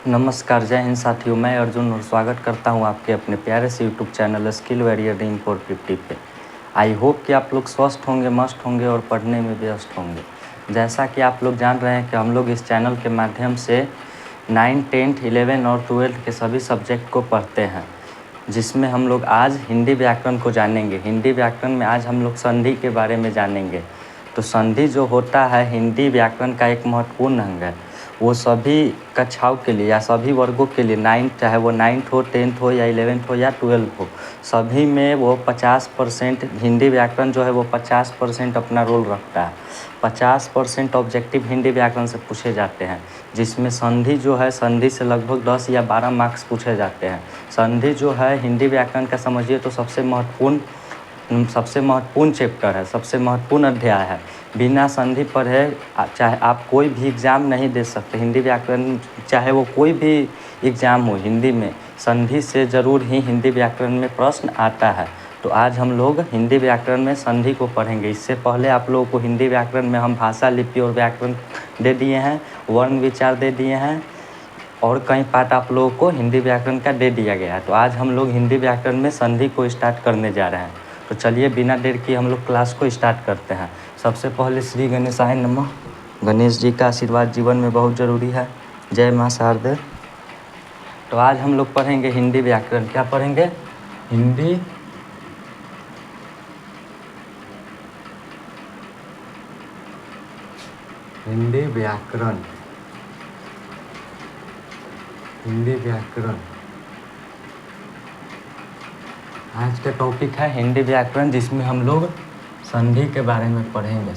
नमस्कार, जय हिंद साथियों। मैं अर्जुन और स्वागत करता हूं आपके अपने प्यारे से यूट्यूब चैनल स्किल वैरियर इन 450 पे। आई होप कि आप लोग स्वस्थ होंगे, मस्त होंगे और पढ़ने में व्यस्त होंगे। जैसा कि आप लोग जान रहे हैं कि हम लोग इस चैनल के माध्यम से 9, 10, 11 और 12 के सभी सब्जेक्ट को पढ़ते हैं, जिसमें हम लोग आज हिंदी व्याकरण को जानेंगे। हिंदी व्याकरण में आज हम लोग संधि के बारे में जानेंगे। तो संधि जो होता है हिंदी व्याकरण का एक महत्वपूर्ण अंग है। वो सभी कक्षाओं के लिए या सभी वर्गों के लिए चाहे वो 9th हो, 10th हो या 11th हो या 12th हो, सभी में वो 50% हिंदी व्याकरण जो है वो 50% अपना रोल रखता है। 50% ऑब्जेक्टिव हिंदी व्याकरण से पूछे जाते हैं, जिसमें संधि जो है, संधि से लगभग 10 या 12 मार्क्स पूछे जाते हैं। संधि जो है हिंदी व्याकरण का समझिए तो सबसे महत्वपूर्ण चैप्टर है, सबसे महत्वपूर्ण अध्याय है। बिना संधि पढ़े चाहे आप कोई भी एग्ज़ाम नहीं दे सकते। हिंदी व्याकरण चाहे वो कोई भी एग्ज़ाम हो, हिंदी में संधि से ज़रूर ही हिंदी व्याकरण में प्रश्न आता है। तो आज हम लोग हिंदी व्याकरण में संधि को पढ़ेंगे। इससे पहले आप लोगों को हिंदी व्याकरण में हम भाषा, लिपि और व्याकरण दे दिए हैं, वर्ण विचार दे दिए हैं और कई पार्ट आप लोगों को हिंदी व्याकरण का दे दिया गया है। तो आज हम लोग हिंदी व्याकरण में संधि को स्टार्ट करने जा रहे हैं। तो चलिए बिना देर किए हम लोग क्लास को स्टार्ट करते हैं। सबसे पहले श्री गणेशाय नमः। गणेश जी का आशीर्वाद जीवन में बहुत ज़रूरी है। जय माँ शारदे। तो आज हम लोग पढ़ेंगे हिंदी व्याकरण। क्या पढ़ेंगे? हिंदी व्याकरण। हिंदी व्याकरण आज का टॉपिक है हिंदी व्याकरण, जिसमें हम लोग संधि के बारे में पढ़ेंगे।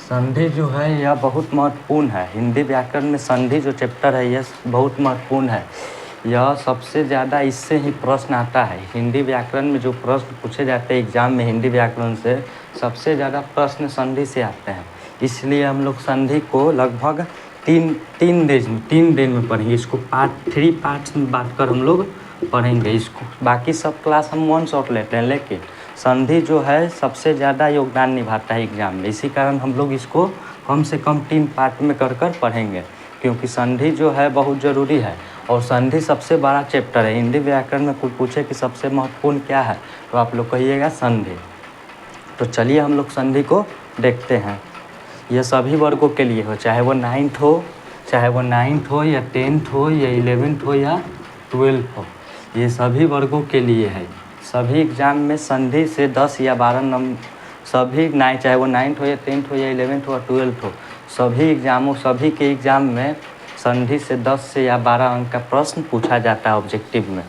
संधि जो है यह बहुत महत्वपूर्ण है। हिंदी व्याकरण में संधि जो चैप्टर है यह बहुत महत्वपूर्ण है। यह सबसे ज़्यादा इससे ही प्रश्न आता है। हिंदी व्याकरण में जो प्रश्न पूछे जाते हैं एग्जाम में हिंदी व्याकरण से, सबसे ज़्यादा प्रश्न संधि से आते हैं। इसलिए हम लोग संधि को लगभग तीन दिन में पढ़ेंगे। इसको 3 पार्ट्स में बांट कर हम लोग पढ़ेंगे इसको। बाकी सब क्लास हम 1 शॉट लेते हैं, लेकिन संधि जो है सबसे ज़्यादा योगदान निभाता है एग्जाम में। इसी कारण हम लोग इसको कम से कम 3 पार्ट में कर पढ़ेंगे, क्योंकि संधि जो है बहुत ज़रूरी है और संधि सबसे बड़ा चैप्टर है। हिंदी व्याकरण में कोई पूछे कि सबसे महत्वपूर्ण क्या है तो आप लोग कहिएगा संधि। तो चलिए हम लोग संधि को देखते हैं। यह सभी वर्गों के लिए हो, चाहे वो 9th हो, या 10th हो या 11th हो या 12th हो, ये सभी वर्गों के लिए है। सभी एग्ज़ाम में संधि से 10 या 12 नंबर, चाहे वो 9th हो या 10th हो या 11th हो या 12th हो, सभी के एग्ज़ाम में संधि से 10 से या 12 अंक का प्रश्न पूछा जाता है ऑब्जेक्टिव में।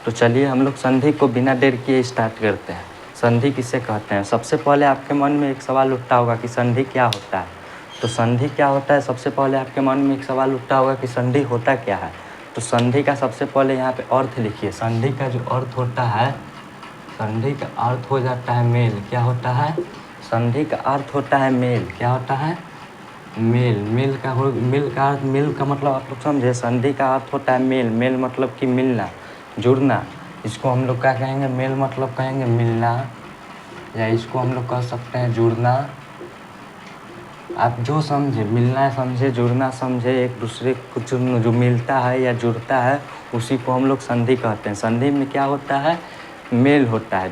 तो चलिए हम लोग संधि को बिना देर किए स्टार्ट करते हैं। संधि किसे कहते हैं? सबसे पहले आपके मन में एक सवाल उठता होगा कि संधि क्या होता है। तो संधि क्या होता है, सबसे पहले आपके मन में एक सवाल उठता होगा कि संधि होता क्या है। तो संधि का सबसे पहले यहाँ पे अर्थ लिखिए। संधि का जो अर्थ होता है, संधि का अर्थ हो जाता है मेल। क्या होता है? संधि का अर्थ होता है मेल। क्या होता है? मेल। मेल का मतलब आप लोग समझे। संधि का अर्थ होता है मेल। मेल मतलब कि मिलना, जुड़ना। इसको हम लोग क्या कहेंगे? मेल मतलब कहेंगे मिलना, या इसको हम लोग कह सकते हैं जुड़ना। आप जो समझे, मिलना समझे, जुड़ना समझे, एक दूसरे को जो मिलता है या जुड़ता है उसी को हम लोग संधि कहते हैं। संधि में क्या होता है? मेल होता है।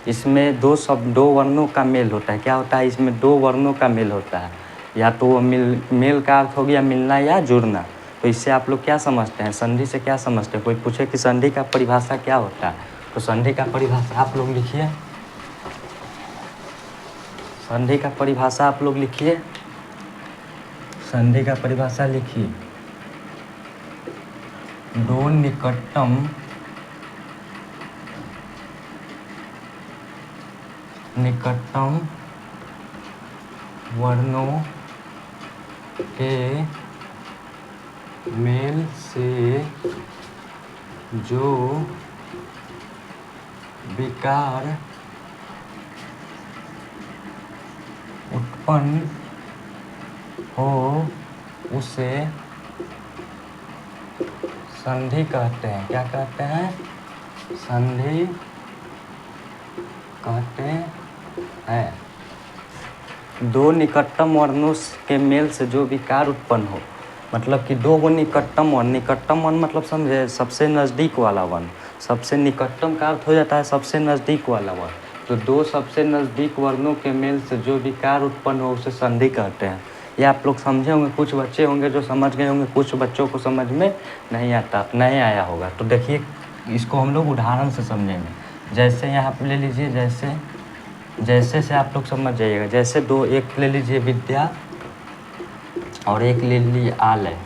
इसमें दो वर्णों का मेल होता है। क्या होता है? इसमें 2 वर्णों का मेल होता है। या तो वो मेल का अर्थ हो गया मिलना या जुड़ना। तो इससे आप लोग क्या समझते हैं? संधि से क्या समझते हैं? कोई पूछे कि संधि का परिभाषा क्या होता है, तो संधि का परिभाषा आप लोग लिखिए। संधि का परिभाषा आप लोग लिखिए। संधि का परिभाषा लिखिए। 2 निकटतम वर्णों के मेल से जो विकार उत्पन्न हो उसे संधि कहते हैं। क्या कहते हैं? संधि कहते हैं। दो निकटतम वर्णों के मेल से जो विकार उत्पन्न हो, मतलब कि दो गो निकटतम वर्ण मतलब समझे सबसे नज़दीक वाला वर्ण, सबसे निकटतम का अर्थ हो जाता है सबसे नज़दीक वाला वर्ण। तो दो सबसे नज़दीक वर्णों के मेल से जो विकार उत्पन्न हो उसे संधि कहते हैं। ये आप लोग समझे होंगे, कुछ बच्चे होंगे जो समझ गए होंगे, कुछ बच्चों को समझ में नहीं आया होगा। तो देखिए इसको हम लोग उदाहरण से समझेंगे। जैसे यहाँ पे ले लीजिए, जैसे से आप लोग समझ जाइएगा। जैसे दो, एक ले लीजिए विद्या और एक ले लीजिए आलय,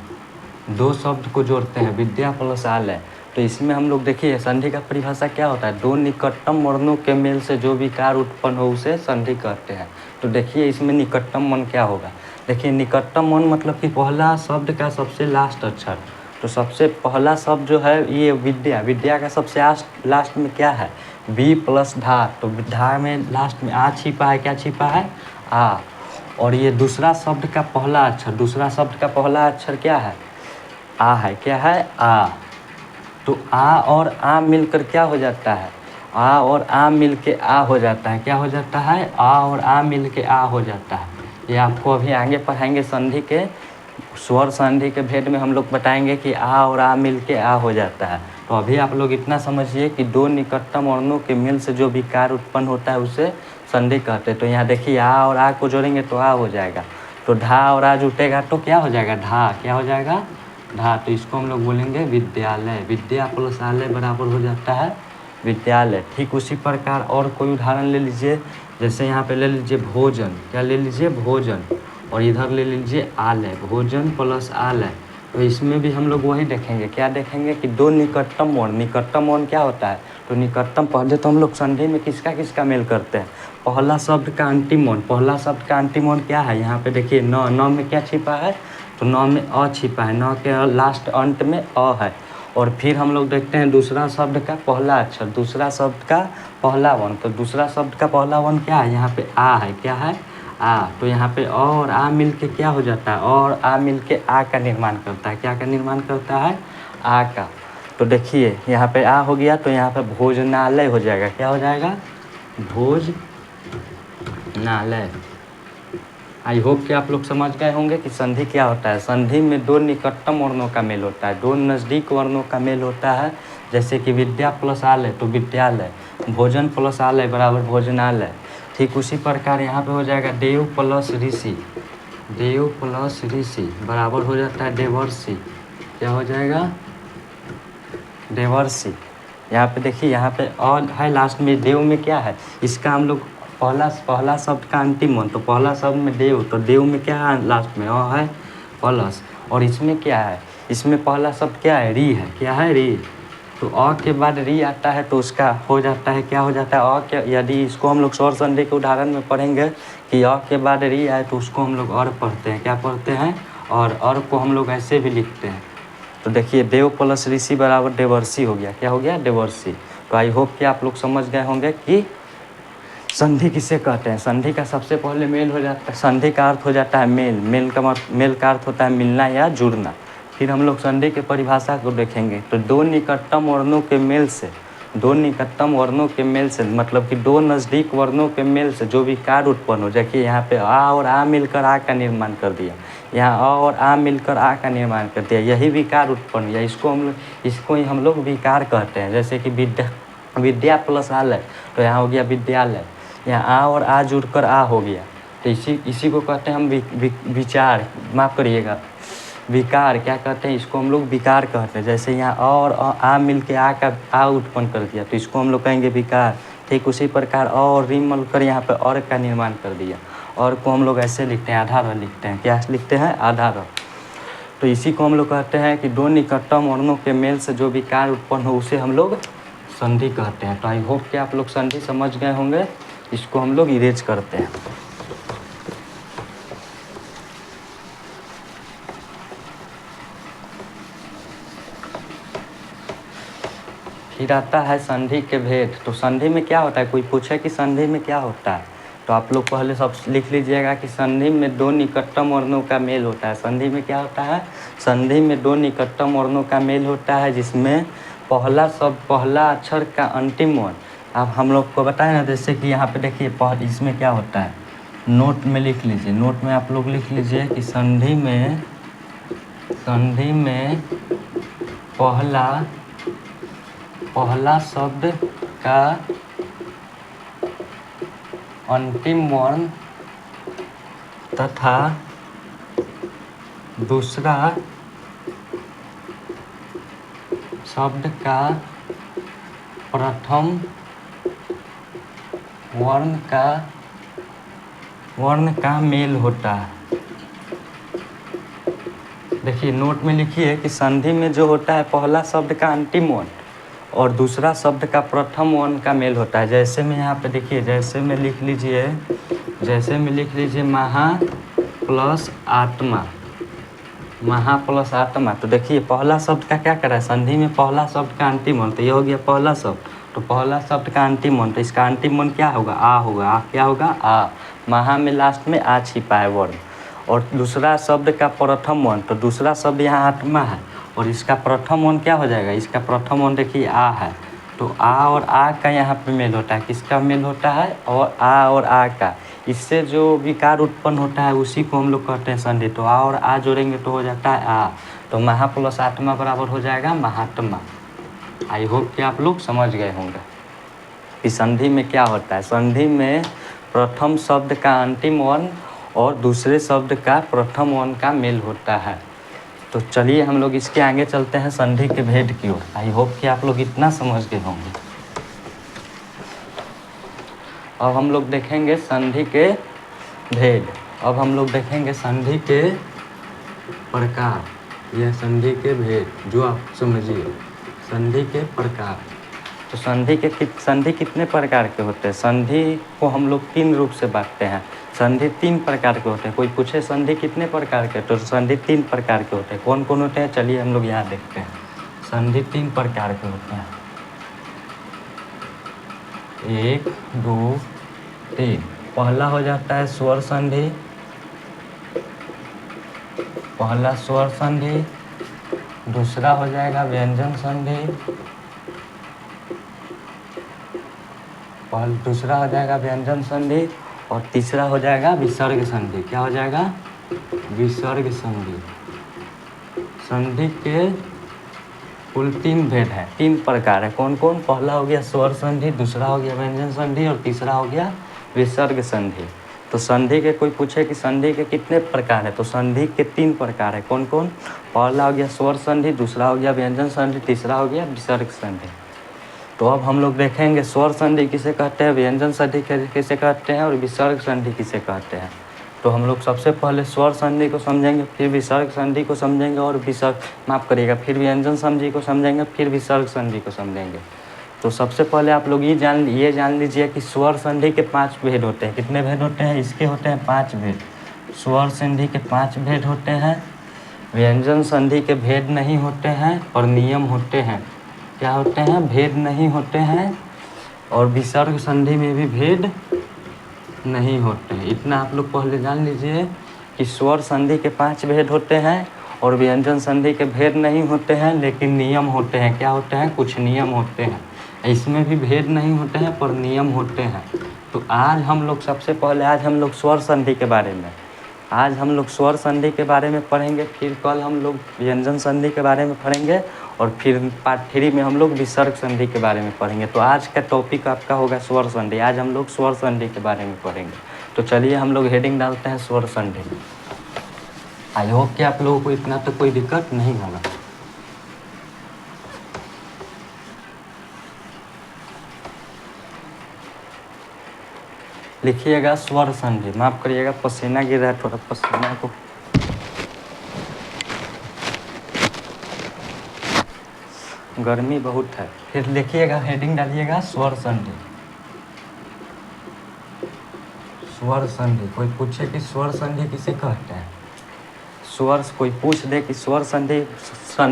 दो शब्द को जोड़ते हैं विद्या प्लस आलय। तो इसमें हम लोग देखिए संधि का परिभाषा क्या होता है, दो निकटतम वर्णों के मेल से जो विकार उत्पन्न हो उसे संधि कहते हैं। तो देखिए इसमें निकटतम वर्ण क्या होगा, देखिए निकटतम वर्ण मतलब कि पहला शब्द का सबसे लास्ट अक्षर। तो सबसे पहला शब्द जो है ये विद्या का सबसे लास्ट में क्या है, वी प्लस धा। तो धा में लास्ट में आ छिपा है, क्या छिपा है, आ। और ये दूसरा शब्द का पहला अक्षर क्या है, आ है, क्या है, आ। तो आ और आ मिलकर क्या हो जाता है, आ और आ मिल के आ हो जाता है, क्या हो जाता है, आ और आ मिल के आ हो जाता है। ये आपको अभी आगे पढ़ाएंगे संधि के स्वर संधि के भेद में हम लोग बताएंगे कि आ और आ मिल के आ हो जाता है। तो अभी आप लोग इतना समझिए कि दो निकटतम वर्णों के मेल से जो विकार उत्पन्न होता है उसे संधि कहते हैं। तो यहाँ देखिए आ और आ को जोड़ेंगे तो आ हो जाएगा, तो ढा और आ जुटेगा तो क्या हो जाएगा, ढा, क्या हो जाएगा, ढा। तो इसको हम लोग बोलेंगे विद्यालय, विद्या प्लस आलय बराबर हो जाता है विद्यालय। ठीक उसी प्रकार और कोई उदाहरण ले लीजिए। जैसे यहाँ पे ले लीजिए भोजन, क्या ले लीजिए, भोजन, और इधर ले लीजिए आलय, भोजन प्लस आलय। तो इसमें भी हम लोग वही देखेंगे, क्या देखेंगे कि दो निकटतम वर्ण क्या होता है, तो निकटतम पहले तो हम लोग संधि में किसका मेल करते हैं, पहला शब्द का अंतिम वर्ण क्या है, यहाँ पे देखिए न में क्या छिपा है, तो न में अ छिपा है, न के लास्ट अंत में अ है। और फिर हम लोग देखते हैं दूसरा शब्द का पहला अक्षर, दूसरा शब्द का पहला वर्ण। तो दूसरा शब्द का पहला वर्ण क्या है, यहाँ पे आ है, क्या है, आ। तो यहाँ पे अ और आ मिल के क्या हो जाता है, और आ मिल के आ का निर्माण करता है, क्या का निर्माण करता है, आ का। तो देखिए यहाँ पे आ हो गया, तो यहाँ पे भोजनालय हो जाएगा, क्या हो जाएगा, भोजनालय। आई होप कि आप लोग समझ गए होंगे कि संधि क्या होता है। संधि में दो निकटतम वर्णों का मेल होता है, दो नज़दीक वर्णों का मेल होता है। जैसे कि विद्या प्लस आलय तो विद्यालय, भोजन प्लस आलय बराबर भोजनालय। ठीक उसी प्रकार यहाँ पे हो जाएगा देव प्लस ऋषि बराबर हो जाता है देवर्षि, क्या हो जाएगा, देवर्षि। यहाँ पे देखिए, यहाँ पे और है लास्ट में, देव में क्या है, इसका हम लोग पहला शब्द का अंतिम वर्ण, तो पहला शब्द में देव, तो देव में क्या है लास्ट में अ है प्लस, और इसमें क्या है, इसमें पहला शब्द क्या है, री है, क्या है, री। तो अ के बाद री आता है तो उसका हो जाता है, क्या हो जाता है, अ के, यदि इसको हम लोग स्वर संधि के उदाहरण में पढ़ेंगे कि अ के बाद री आए तो उसको हम लोग और पढ़ते हैं, क्या पढ़ते हैं, और को हम लोग ऐसे भी लिखते हैं। तो देखिए देव प्लस ऋषि बराबर देवर्षि हो गया, क्या हो गया, देवर्षि। तो आई होप कि आप लोग समझ गए होंगे कि संधि किसे कहते हैं। संधि का सबसे पहले मेल हो जाता है, संधि का अर्थ हो जाता है मेल का अर्थ होता है मिलना या जुड़ना। फिर हम लोग संधि के परिभाषा को देखेंगे। तो दो निकटतम वर्णों के मेल से मतलब कि दो नज़दीक वर्णों के मेल से जो विकार उत्पन्न हो, देखिए यहाँ पे आ और आ मिलकर आ का निर्माण कर दिया, यहाँ अ और आ मिलकर आ का निर्माण कर दिया, यही विकार उत्पन्न हुआ। इसको ही हम लोग विकार कहते हैं। जैसे कि विद्या प्लस आलय, तो यहाँ हो गया विद्यालय, यहाँ आ और आ जुड़कर आ हो गया। तो इसी को कहते हैं हम विचार, माफ़ करिएगा, विकार, क्या कहते हैं, इसको हम लोग विकार कहते हैं। जैसे यहाँ अ और आ मिल के आ उत्पन्न कर दिया, तो इसको हम लोग कहेंगे विकार। ठीक उसी प्रकार अ और री मिलकर यहाँ पे और का निर्माण कर दिया, और को हम लोग ऐसे लिखते हैं, आधा र लिखते हैं, क्या लिखते हैं, आधा र। तो इसी को हम लोग कहते हैं कि दो निकटतम वर्णों के मेल से जो विकार उत्पन्न हो उसे हम लोग संधि कहते हैं। तो आई होप कि आप लोग संधि समझ गए होंगे। इसको हम लोग इरेज करते हैं। फिर आता है संधि के भेद। तो संधि में क्या होता है, कोई पूछे कि संधि में क्या होता है, तो आप लोग पहले सब लिख लीजिएगा कि संधि में दो निकटतम वर्णों का मेल होता है। संधि में क्या होता है, संधि में दो निकटतम वर्णों का मेल होता है, जिसमें पहला अक्षर का अंतिम वर्ण। अब हम लोग को बताएं ना, जैसे कि यहाँ पे देखिए इसमें क्या होता है, नोट में लिख लीजिए, नोट में आप लोग लिख लीजिए कि संधि में पहला शब्द का अंतिम वर्ण तथा दूसरा शब्द का प्रथम वर्ण का मेल होता है। देखिए नोट में लिखिए कि संधि में जो होता है पहला शब्द का अंतिम वर्ण और दूसरा शब्द का प्रथम वर्ण का मेल होता है। जैसे में यहाँ पे देखिए, जैसे में लिख लीजिए महा प्लस आत्मा, महा प्लस आत्मा। तो देखिए पहला शब्द का क्या करा है, संधि में पहला शब्द का अंतिम वर्ण, तो ये हो गया पहला शब्द। तो पहला शब्द का अंतिम वर्ण, तो इसका अंतिम वर्ण क्या होगा, आ होगा। आ क्या होगा, आ। महा में लास्ट में आ छिपा है वर्ण। और दूसरा शब्द का प्रथम वर्ण, तो दूसरा शब्द यहाँ आत्मा है और इसका प्रथम वर्ण क्या हो जाएगा, इसका प्रथम वर्ण देखिए आ है। तो आ और आ का यहाँ पे मेल होता है, किसका मेल होता है, और आ और आ का। इससे जो विकार उत्पन्न होता है उसी को हम लोग कहते हैं संधि। तो आ और आ जोड़ेंगे तो हो जाता है आ। तो महा प्लस आत्मा बराबर हो जाएगा महात्मा। आई होप कि आप लोग समझ गए होंगे कि संधि में क्या होता है। संधि में प्रथम शब्द का अंतिम वर्ण और दूसरे शब्द का प्रथम वर्ण का मेल होता है। तो चलिए हम लोग इसके आगे चलते हैं संधि के भेद की ओर। आई होप कि आप लोग इतना समझ गए होंगे। अब हम लोग देखेंगे संधि के भेद। अब हम लोग देखेंगे संधि के प्रकार या संधि के भेद, जो आप समझिए संधि के प्रकार। तो संधि कितने प्रकार के होते हैं। संधि को हम लोग 3 रूप से बांटते हैं। संधि 3 प्रकार के होते हैं। कोई पूछे संधि कितने प्रकार के, तो संधि 3 प्रकार के होते हैं। कौन कौन होते हैं, चलिए हम लोग यहाँ देखते हैं। संधि 3 प्रकार के होते हैं, 1 2 3। पहला हो जाता है स्वर संधि, पहला स्वर संधि। दूसरा हो जाएगा व्यंजन संधि, दूसरा हो जाएगा व्यंजन संधि। और तीसरा हो जाएगा विसर्ग संधि। क्या हो जाएगा, विसर्ग संधि। संधि के कुल 3 भेद है, 3 प्रकार है। कौन कौन, पहला हो गया स्वर संधि, दूसरा हो गया व्यंजन संधि और तीसरा हो गया विसर्ग संधि। तो संधि के कोई पूछे कि संधि के कितने प्रकार है, तो संधि के 3 प्रकार है। कौन कौन, पहला हो गया स्वर संधि, दूसरा हो गया व्यंजन संधि, तीसरा हो गया विसर्ग संधि। तो अब हम लोग देखेंगे स्वर संधि किसे कहते हैं, व्यंजन संधि किसे कहते हैं और विसर्ग संधि किसे कहते हैं। तो हम लोग सबसे पहले स्वर संधि को समझेंगे, फिर विसर्ग संधि को समझेंगे और फिर व्यंजन संधि को समझेंगे, फिर विसर्ग संधि को समझेंगे। तो सबसे पहले आप लोग ये जान लीजिए कि स्वर संधि के 5 भेद होते हैं। कितने भेद होते हैं, इसके होते हैं 5 भेद। स्वर संधि के 5 भेद होते हैं। व्यंजन संधि के भेद नहीं होते हैं और नियम होते हैं। क्या होते हैं, भेद नहीं होते हैं। और विसर्ग संधि में भी भेद नहीं होते हैं। इतना आप लोग पहले जान लीजिए कि स्वर संधि के 5 भेद होते हैं और व्यंजन संधि के भेद नहीं होते हैं, लेकिन नियम होते हैं। क्या होते हैं, कुछ नियम होते हैं। इसमें भी भेद नहीं होते हैं पर नियम होते हैं। तो आज हम लोग सबसे पहले स्वर संधि के बारे में स्वर संधि के बारे में पढ़ेंगे। फिर कल हम लोग व्यंजन संधि के बारे में पढ़ेंगे और फिर पार्ट 3 में हम लोग विसर्ग संधि के बारे में पढ़ेंगे। तो आज का टॉपिक आपका होगा स्वर संधि। आज हम लोग स्वर संधि के बारे में पढ़ेंगे। तो चलिए हम लोग हेडिंग डालते हैं स्वर संधि। आई होप कि आप लोगों को इतना तो कोई दिक्कत नहीं होगा। लिखिएगा स्वर संधि। माफ करिएगा, पसीना गिर रहा है, थोड़ा पसीना को गर्मी बहुत है। फिर लिखिएगा, हेडिंग डालिएगा स्वर संधि। स्वर संधि, कोई पूछे कि स्वर संधि किसे कहते हैं, स्वर कोई पूछ दे कि स्वर संधि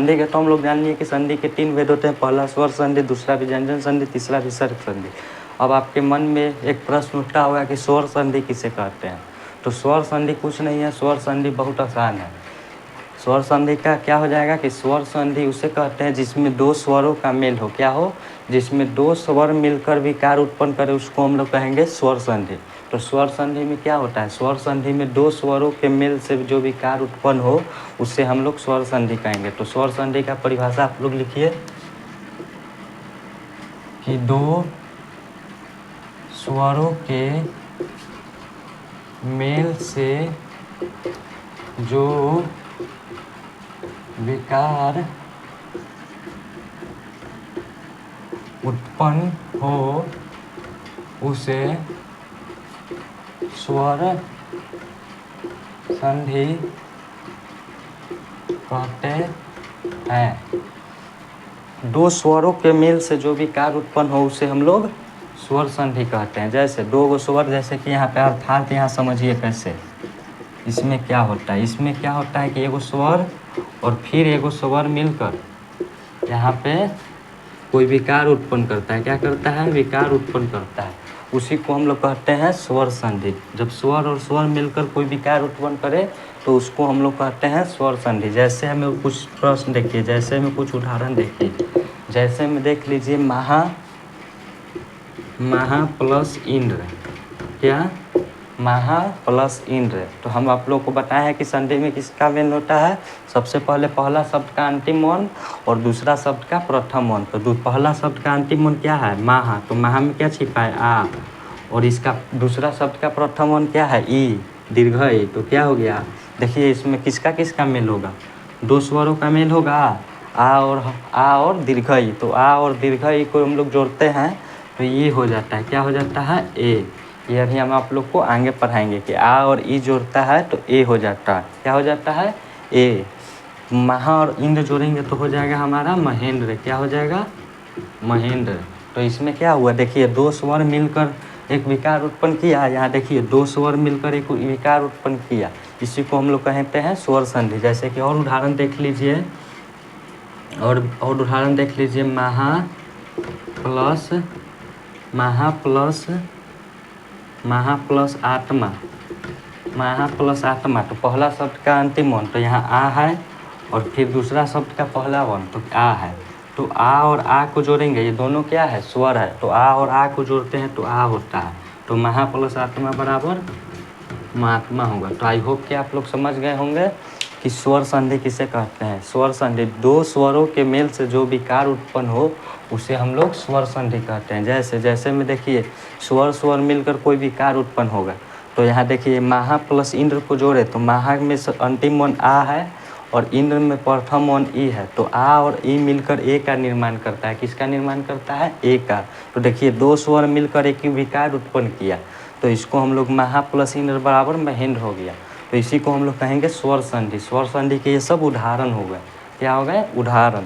के, तो हम लोग जान लिए कि संधि के 3 भेद होते हैं। पहला स्वर संधि, दूसरा व्यंजन संधि, तीसरा विसर्ग संधि। अब आपके मन में एक प्रश्न उठता होगा कि स्वर संधि किसे कहते हैं। तो स्वर संधि कुछ नहीं है, स्वर संधि बहुत आसान है। स्वर संधि का क्या हो जाएगा कि स्वर संधि उसे कहते हैं जिसमें दो स्वरों का मेल हो। क्या हो? जिसमें दो स्वर मिलकर विकार उत्पन्न करे उसको हम लोग कहेंगे स्वर संधि। तो स्वर संधि में क्या होता है? स्वर संधि में दो स्वरों के मेल से जो विकार उत्पन्न हो उससे हम लोग स्वर संधि कहेंगे। तो स्वर संधि का परिभाषा आप लोग लिखिए कि दो स्वरों के मेल से जो विकार उत्पन्न हो उसे स्वर संधि कहते हैं। दो स्वरों के मेल से जो विकार उत्पन्न हो उसे हम लोग स्वर संधि कहते हैं। जैसे दो गो स्वर, जैसे कि यहाँ पे अर्थात यहाँ समझिए कैसे इसमें क्या होता है। इसमें क्या होता है कि एगो स्वर और फिर एगो स्वर मिलकर यहाँ पे कोई विकार उत्पन्न करता है। क्या करता है? विकार उत्पन्न करता है। उसी को हम लोग कहते हैं स्वर संधि। जब स्वर और स्वर मिलकर कोई विकार उत्पन्न करे तो उसको हम लोग कहते हैं स्वर संधि। जैसे हमें कुछ प्रश्न देखिए, जैसे में कुछ उदाहरण देखिए। जैसे में देख लीजिए महा प्लस इंद्र। क्या? महा प्लस इंद्र। तो हम आप लोग को बताया है कि संधि में किसका मेल होता है? सबसे पहले पहला शब्द का अंतिम वर्ण और दूसरा शब्द का प्रथम वर्ण। तो पहला शब्द का अंतिम वर्ण क्या है? महा। तो महा में क्या छिपा है? आ। और इसका दूसरा शब्द का प्रथम वर्ण क्या है? ई, दीर्घ ई। तो क्या हो गया? देखिए इसमें किसका किसका मेल होगा? दो स्वरों का मेल होगा, आ और दीर्घ ई। तो आ और दीर्घ ई को हम लोग जोड़ते हैं तो ये हो जाता है, क्या हो जाता है? ए। ये अभी हम आप लोग को आगे पढ़ाएंगे कि आ और ई जोड़ता है तो ए हो जाता है। क्या हो जाता है? ए। महा और इंद्र जोड़ेंगे तो हो जाएगा हमारा महेंद्र। क्या हो जाएगा? महेंद्र। तो इसमें क्या हुआ? देखिए दो स्वर मिलकर एक विकार उत्पन्न किया। यहाँ देखिए दो स्वर मिलकर एक विकार उत्पन्न किया। इसी को हम लोग कहते हैं स्वर संधि। जैसे कि और उदाहरण देख लीजिए, और उदाहरण देख लीजिए महा प्लस आत्मा। महा प्लस आत्मा। तो पहला शब्द का अंतिम वर्ण तो यहाँ आ है और फिर दूसरा शब्द का पहला वर्ण तो आ है। तो आ और आ को जोड़ेंगे, ये दोनों क्या है? स्वर है। तो आ और आ को जोड़ते हैं तो आ होता है। तो महा प्लस आत्मा बराबर महात्मा होगा। तो आई होप कि आप लोग समझ गए होंगे कि स्वर संधि किसे कहते हैं। स्वर संधि दो स्वरों के मेल से जो विकार उत्पन्न हो उसे हम लोग स्वर संधि कहते हैं। जैसे में देखिए स्वर मिलकर कोई विकार उत्पन्न होगा। तो यहाँ देखिए महा प्लस इंद्र को जोड़े तो महा में अंतिम वर्ण आ है और इंद्र में प्रथम वर्ण ई है। तो आ और ई मिलकर ए का निर्माण करता है। किसका निर्माण करता है? ए का। तो देखिए दो स्वर मिलकर एक विकार उत्पन्न किया तो इसको हम लोग महा प्लस इंद्र बराबर महेंद्र हो गया। तो इसी को हम लोग कहेंगे स्वर संधि। स्वर संधि के ये सब उदाहरण हो गए। क्या हो गए? उदाहरण।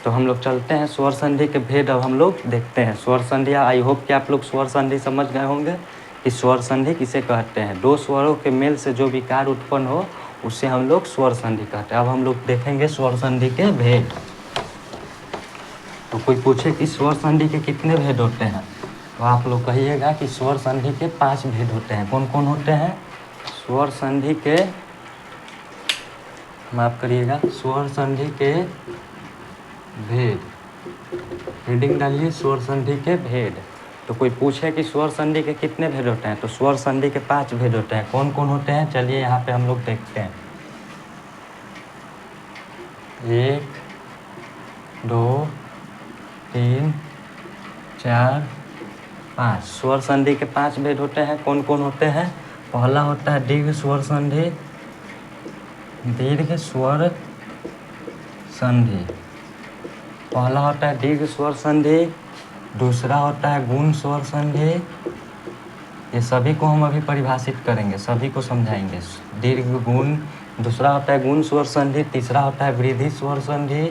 तो हम लोग चलते हैं स्वर संधि के भेद अब हम लोग देखते हैं। स्वर संधि, आई होप कि आप लोग स्वर संधि समझ गए होंगे कि स्वर संधि किसे कहते हैं। दो स्वरों के मेल से जो विकार उत्पन्न हो उससे हम लोग स्वर संधि कहते हैं। अब हम लोग देखेंगे स्वर संधि के भेद। तो कोई पूछे कि स्वर संधि के कितने भेद होते हैं तो आप लोग कहिएगा कि स्वर संधि के 5 भेद होते हैं। कौन कौन होते हैं? स्वर संधि के, माफ करिएगा, स्वर संधि के भेद। हेडिंग डालिए स्वर संधि के भेद। तो कोई पूछे कि स्वर संधि के कितने भेद होते हैं तो स्वर संधि के 5 भेद होते हैं। कौन कौन होते हैं? चलिए यहाँ पे हम लोग देखते हैं। 1 2 3 4 5 स्वर संधि के 5 भेद होते हैं। कौन कौन होते हैं? पहला होता है दीर्घ स्वर संधि। दीर्घ स्वर संधि पहला होता है दीर्घ स्वर संधि। दूसरा होता है गुण स्वर संधि। ये सभी को हम अभी परिभाषित करेंगे, सभी को समझाएंगे। दीर्घ गुण। दूसरा होता है गुण स्वर संधि। तीसरा होता है वृद्धि स्वर संधि।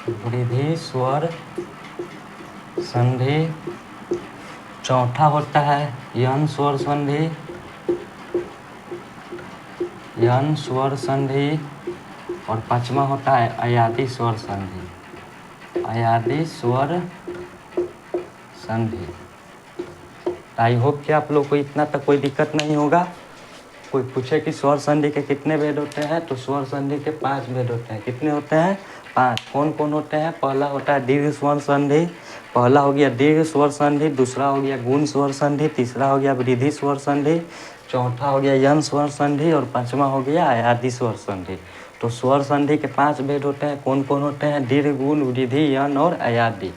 वृद्धि स्वर संधि। चौथा होता है यन स्वर संधि। यन स्वर संधि। और पांचवा होता है अयादी स्वर संधि। अयादी स्वर संधि। आई होप कि आप लोग को इतना तक कोई दिक्कत नहीं होगा। कोई पूछे कि स्वर संधि के कितने भेद होते हैं, तो स्वर संधि के 5 भेद होते हैं। कितने होते हैं? 5। कौन कौन होते हैं? पहला होता है दीर्घ स्वर संधि, पहला हो गया दीर्घ स्वर संधि, दूसरा हो गया गुण स्वर संधि, तीसरा हो गया वृद्धि स्वर संधि, चौथा हो गया यन स्वर संधि और पांचवा हो गया आदि स्वर संधि। तो स्वर संधि के 5 भेद होते हैं। कौन कौन होते हैं? दीर्घ, गुण, वृद्धि, यन और आदि।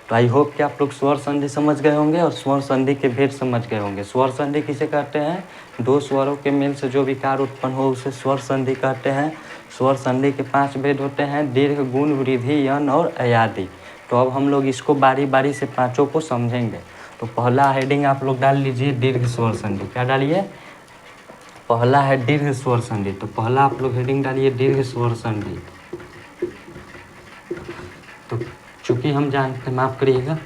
तो आई होप कि आप लोग स्वर संधि समझ गए होंगे और स्वर संधि के भेद समझ गए होंगे। स्वर संधि किसे कहते हैं? 2 स्वरों के मेल से जो विकार उत्पन्न हो उसे स्वर संधि कहते हैं। स्वर संधि के 5 भेद होते हैं, दीर्घ, गुण, वृद्धि, यन और आदि। तो अब हम लोग इसको बारी बारी से पाँचों को समझेंगे। तो पहला हेडिंग आप लोग डाल लीजिए दीर्घ स्वर संधि। क्या डालिए? पहला है दीर्घ स्वर संधि। तो पहला आप लोग हेडिंग डालिए दीर्घ स्वर संधि। तो चूंकि हम जानते हैं, माफ करिएगा,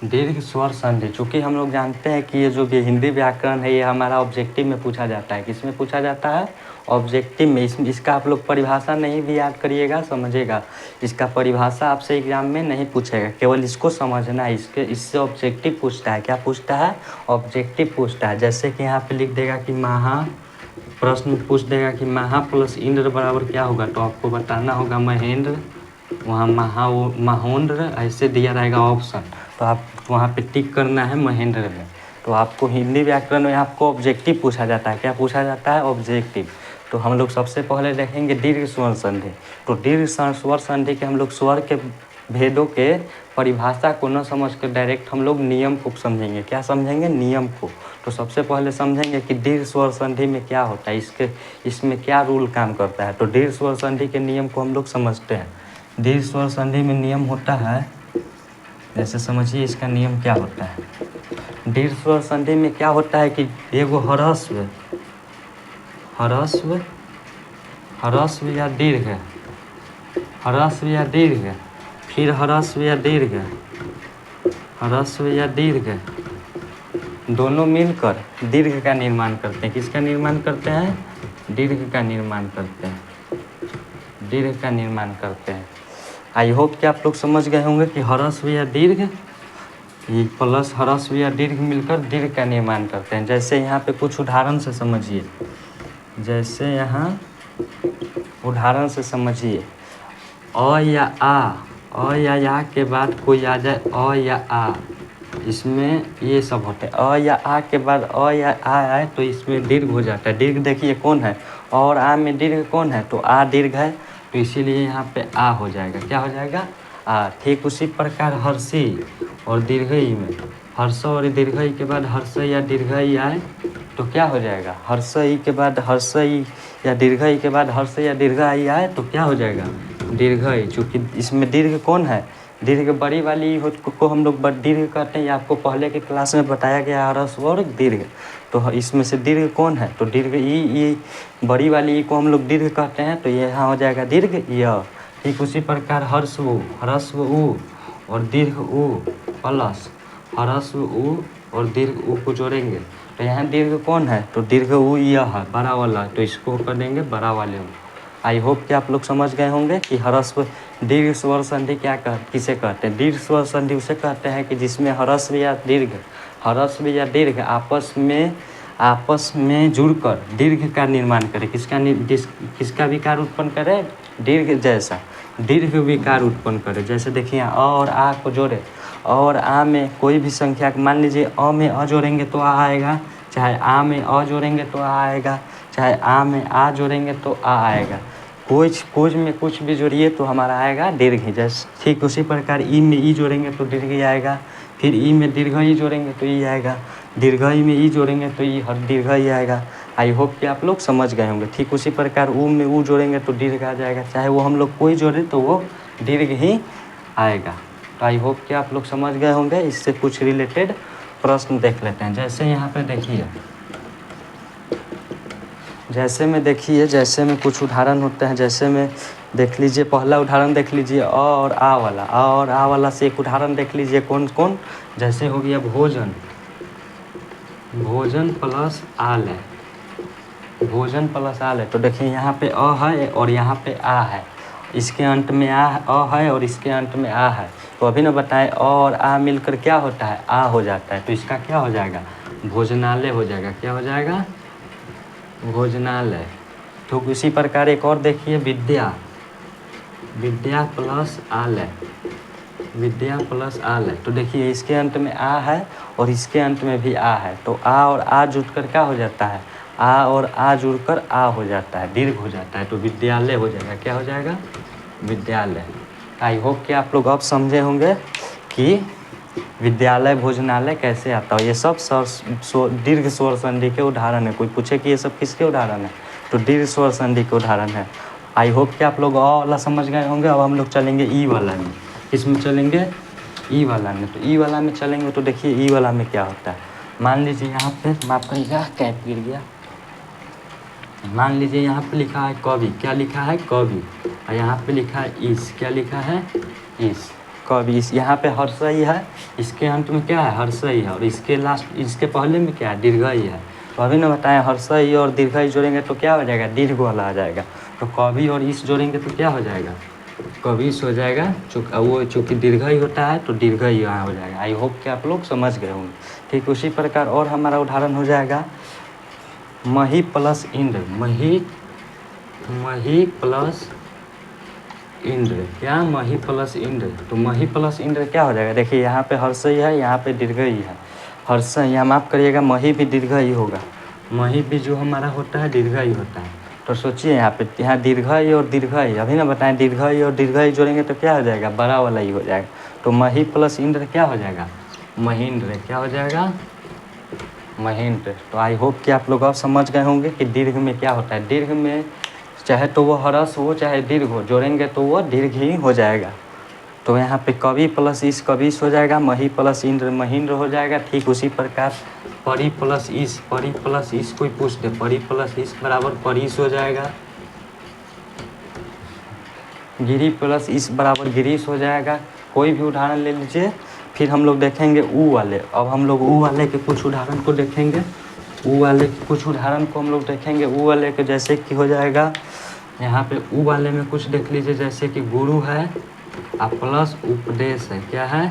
दीर्घ स्वर संधि, चूंकि हम लोग जानते हैं कि ये जो भी हिंदी व्याकरण है ये हमारा ऑब्जेक्टिव में पूछा जाता है। किसमें पूछा जाता है? ऑब्जेक्टिव में। इसका आप लोग परिभाषा नहीं भी याद करिएगा, समझेगा। इसका परिभाषा आपसे एग्जाम में नहीं पूछेगा, केवल इसको समझना है। इससे ऑब्जेक्टिव पूछता है। क्या पूछता है? ऑब्जेक्टिव पूछता है। जैसे कि यहाँ पे लिख देगा कि प्रश्न पूछ देगा कि महा प्लस इंद्र बराबर क्या होगा, तो आपको बताना होगा महेंद्र, वहाँ महोंद्र ऐसे दिया रहेगा ऑप्शन, तो आप वहाँ पे टिक करना है महेंद्र में। तो आपको हिंदी व्याकरण में आपको ऑब्जेक्टिव पूछा जाता है। क्या पूछा जाता है? ऑब्जेक्टिव। तो हम लोग सबसे पहले देखेंगे दीर्घ स्वर संधि। तो दीर्घ स्वर संधि के हम लोग स्वर के भेदों के परिभाषा को न समझ कर डायरेक्ट हम लोग नियम को समझेंगे। क्या समझेंगे? नियम को। तो सबसे पहले समझेंगे कि दीर्घ स्वर संधि में क्या होता है, इसमें क्या रूल काम करता है। तो दीर्घ स्वर संधि के नियम को हम लोग समझते हैं। दीर्घ स्वर संधि में नियम होता है, जैसे समझिए इसका नियम क्या होता है। दीर्घ स्वर संधि में क्या होता है कि एगो ह्रस्व या दीर्घ, ह्रस्व या दीर्घ, फिर ह्रस्व या दीर्घ, ह्रस्व या दीर्घ, दोनों मिलकर दीर्घ का निर्माण करते हैं। किसका निर्माण करते हैं? दीर्घ का निर्माण करते हैं। दीर्घ का निर्माण करते हैं। आई होप कि आप लोग समझ गए होंगे कि ह्रस्व या दीर्घ प्लस ह्रस्व या दीर्घ मिलकर दीर्घ का निर्माण करते हैं। जैसे यहाँ पे कुछ उदाहरण से समझिए। जैसे यहाँ उदाहरण से समझिए, अ या या के बाद कोई आ जाए, अ या आ, इसमें ये सब होते हैं। अ या आ के बाद अ या आ आए तो इसमें दीर्घ हो जाता है। दीर्घ देखिए कौन है, और आ में दीर्घ कौन है, तो आ दीर्घ है, तो इसीलिए यहाँ पे आ हो जाएगा। क्या हो जाएगा? आ। ठीक उसी प्रकार हर्षी और दीर्घई में, हर्ष और दीर्घई के बाद हर्ष या दीर्घई आए तो क्या हो जाएगा? हर्षई के बाद हर्षई या दीर्घई के बाद हर्ष या दीर्घई आए तो क्या हो जाएगा? दीर्घई। चूँकि इसमें दीर्घ कौन है, दीर्घ बड़ी वाली को हम लोग दीर्घ कहते हैं। आपको पहले के क्लास में बताया गया ह्रस्व और दीर्घ। तो इसमें से दीर्घ कौन है, तो दीर्घ ई बड़ी वाली ई को हम लोग दीर्घ कहते हैं, तो ये यहाँ हो जाएगा दीर्घ य। ठीक उसी प्रकार ह्रस्व उ और दीर्घ उ प्लस ह्रस्व उ और दीर्घ उ को जोड़ेंगे तो यहाँ दीर्घ कौन है, तो दीर्घ उ यह है बड़ा वाला, तो इसको कर देंगे बड़ा वाले उ। आई होप कि आप लोग समझ गए होंगे कि ह्रस्व दीर्घ स्वर संधि किसे कहते हैं। दीर्घ स्वर संधि उसे कहते हैं कि जिसमें ह्रस्व या दीर्घ आपस में जुड़कर दीर्घ का निर्माण करे। किसका विकार उत्पन्न करे, दीर्घ जैसा दीर्घ विकार उत्पन्न करे। जैसे देखिए अ और आ को जोड़े, और आ में कोई भी संख्या, मान लीजिए अ में अ जोड़ेंगे तो आ आएगा, चाहे आ में अ जोड़ेंगे तो आ आएगा, चाहे आ में आ जोड़ेंगे तो आ आएगा। कुछ में कुछ भी जोड़िए तो हमारा आएगा दीर्घ। जैसे ठीक उसी प्रकार ई में ई जोड़ेंगे तो दीर्घ ही आएगा, फिर ई में दीर्घ ई जोड़ेंगे तो ई आएगा, दीर्घ ई में ई जोड़ेंगे तो ई दीर्घ ही आएगा। आई होप कि आप लोग समझ गए होंगे। ठीक उसी प्रकार ऊ में ऊ जोड़ेंगे तो दीर्घ आ जाएगा, चाहे वो हम लोग कोई जोड़े तो वो दीर्घ ही आएगा। तो आई होप कि आप लोग समझ गए होंगे। इससे कुछ रिलेटेड प्रश्न देख लेते हैं। जैसे यहाँ पे देखिए, जैसे में कुछ उदाहरण होते हैं। जैसे में देख लीजिए, पहला उदाहरण देख लीजिए अ और आ वाला से एक उदाहरण देख लीजिए कौन कौन। जैसे हो गया भोजन प्लस आल है, तो देखिए यहाँ पे अ है और यहाँ पे आ है। इसके अंत में अ है और इसके अंत में आ है, तो अभी ना बताएं अ और आ मिलकर क्या होता है, आ हो जाता है, तो इसका क्या हो जाएगा, भोजनालय हो जाएगा। क्या हो जाएगा, भोजनालय। तो इसी प्रकार एक और देखिए, विद्या, विद्या प्लस आलय, विद्या प्लस आलय। तो देखिए इसके अंत में आ है और इसके अंत में भी आ है, तो आ और आ जुड़कर क्या हो जाता है, आ और आ जुड़कर आ हो जाता है, दीर्घ हो जाता है, तो विद्यालय हो जाएगा। क्या हो जाएगा, विद्यालय। आई होप कि आप लोग अब समझे होंगे कि विद्यालय भोजनालय कैसे आता है। ये सब दीर्घ स्वर संधि के उदाहरण है। कोई पूछे कि ये सब किसके उदाहरण है, तो दीर्घ स्वर संधि के उदाहरण है। आई होप कि आप लोग अ वाला समझ गए होंगे। अब हम लोग चलेंगे ई वाला में। किसमें चलेंगे, ई वाला में। तो ई वाला में चलेंगे तो देखिए ई वाला में क्या होता है। मान लीजिए यहाँ पे, माफ करिएगा कैप गिर गया। मान लीजिए यहाँ पे लिखा है कवि, क्या लिखा है, कवि, और यहाँ पे लिखा है ईश, क्या लिखा है, ईश, कवि। इस यहाँ पे हर्षई है, इसके अंत में क्या है, हर्षई है, और इसके लास्ट, इसके पहले में क्या है, दीर्घई है। तो अभी ना बताएं, हर्षई और दीर्घई जोड़ेंगे तो क्या हो जाएगा, दीर्घ वाला आ जाएगा। तो कवि और ईश जोड़ेंगे तो क्या हो जाएगा, कविश हो जाएगा। वो चूँकि दीर्घई होता है तो दीर्घई यहाँ हो जाएगा। आई होप कि आप लोग समझ गए होंगे। ठीक उसी प्रकार और हमारा उदाहरण हो जाएगा मही प्लस इंद्र, मही, मही प्लस इंद्र, क्या, मही प्लस इंद्र। तो मही प्लस इंद्र क्या हो जाएगा, देखिए यहाँ पे हर्षई है, यहाँ पे दीर्घई है। हर्षई, यहाँ माफ करिएगा, मही भी दीर्घई होगा, मही भी जो हमारा होता है दीर्घई होता है। तो सोचिए यहाँ पे, यहाँ दीर्घई और दीर्घई, अभी ना बताएं दीर्घई और दीर्घई जोड़ेंगे तो क्या हो जाएगा, बड़ा वाला ही हो जाएगा। तो मही प्लस इंद्र क्या हो जाएगा, महेंद्र, क्या हो जाएगा, महेंद्र। तो आई होप कि आप लोग अब समझ गए होंगे कि दीर्घ में क्या होता है। दीर्घ में चाहे तो वो ह्रस्व हो चाहे दीर्घ हो, जोड़ेंगे तो वो दीर्घ ही हो जाएगा। तो यहाँ पे कवि प्लस ईश कविश हो जाएगा, मही प्लस इंद्र महेंद्र हो जाएगा। ठीक उसी प्रकार परी प्लस ईश, परी प्लस ईश कोई पूछ दे, परी प्लस ईश बराबर परीश हो जाएगा। गिरी प्लस ईश बराबर गिरीश हो जाएगा। कोई भी उदाहरण ले लीजिए। फिर हम लोग देखेंगे ऊ वाले। अब हम लोग ऊ वाले के कुछ उदाहरण को देखेंगे। ऊ वाले के कुछ उदाहरण को हम लोग देखेंगे। ऊ वाले के जैसे कि हो जाएगा, यहाँ पे ऊ वाले में कुछ देख लीजिए, जैसे कि गुरु है और प्लस उपदेश है। क्या है,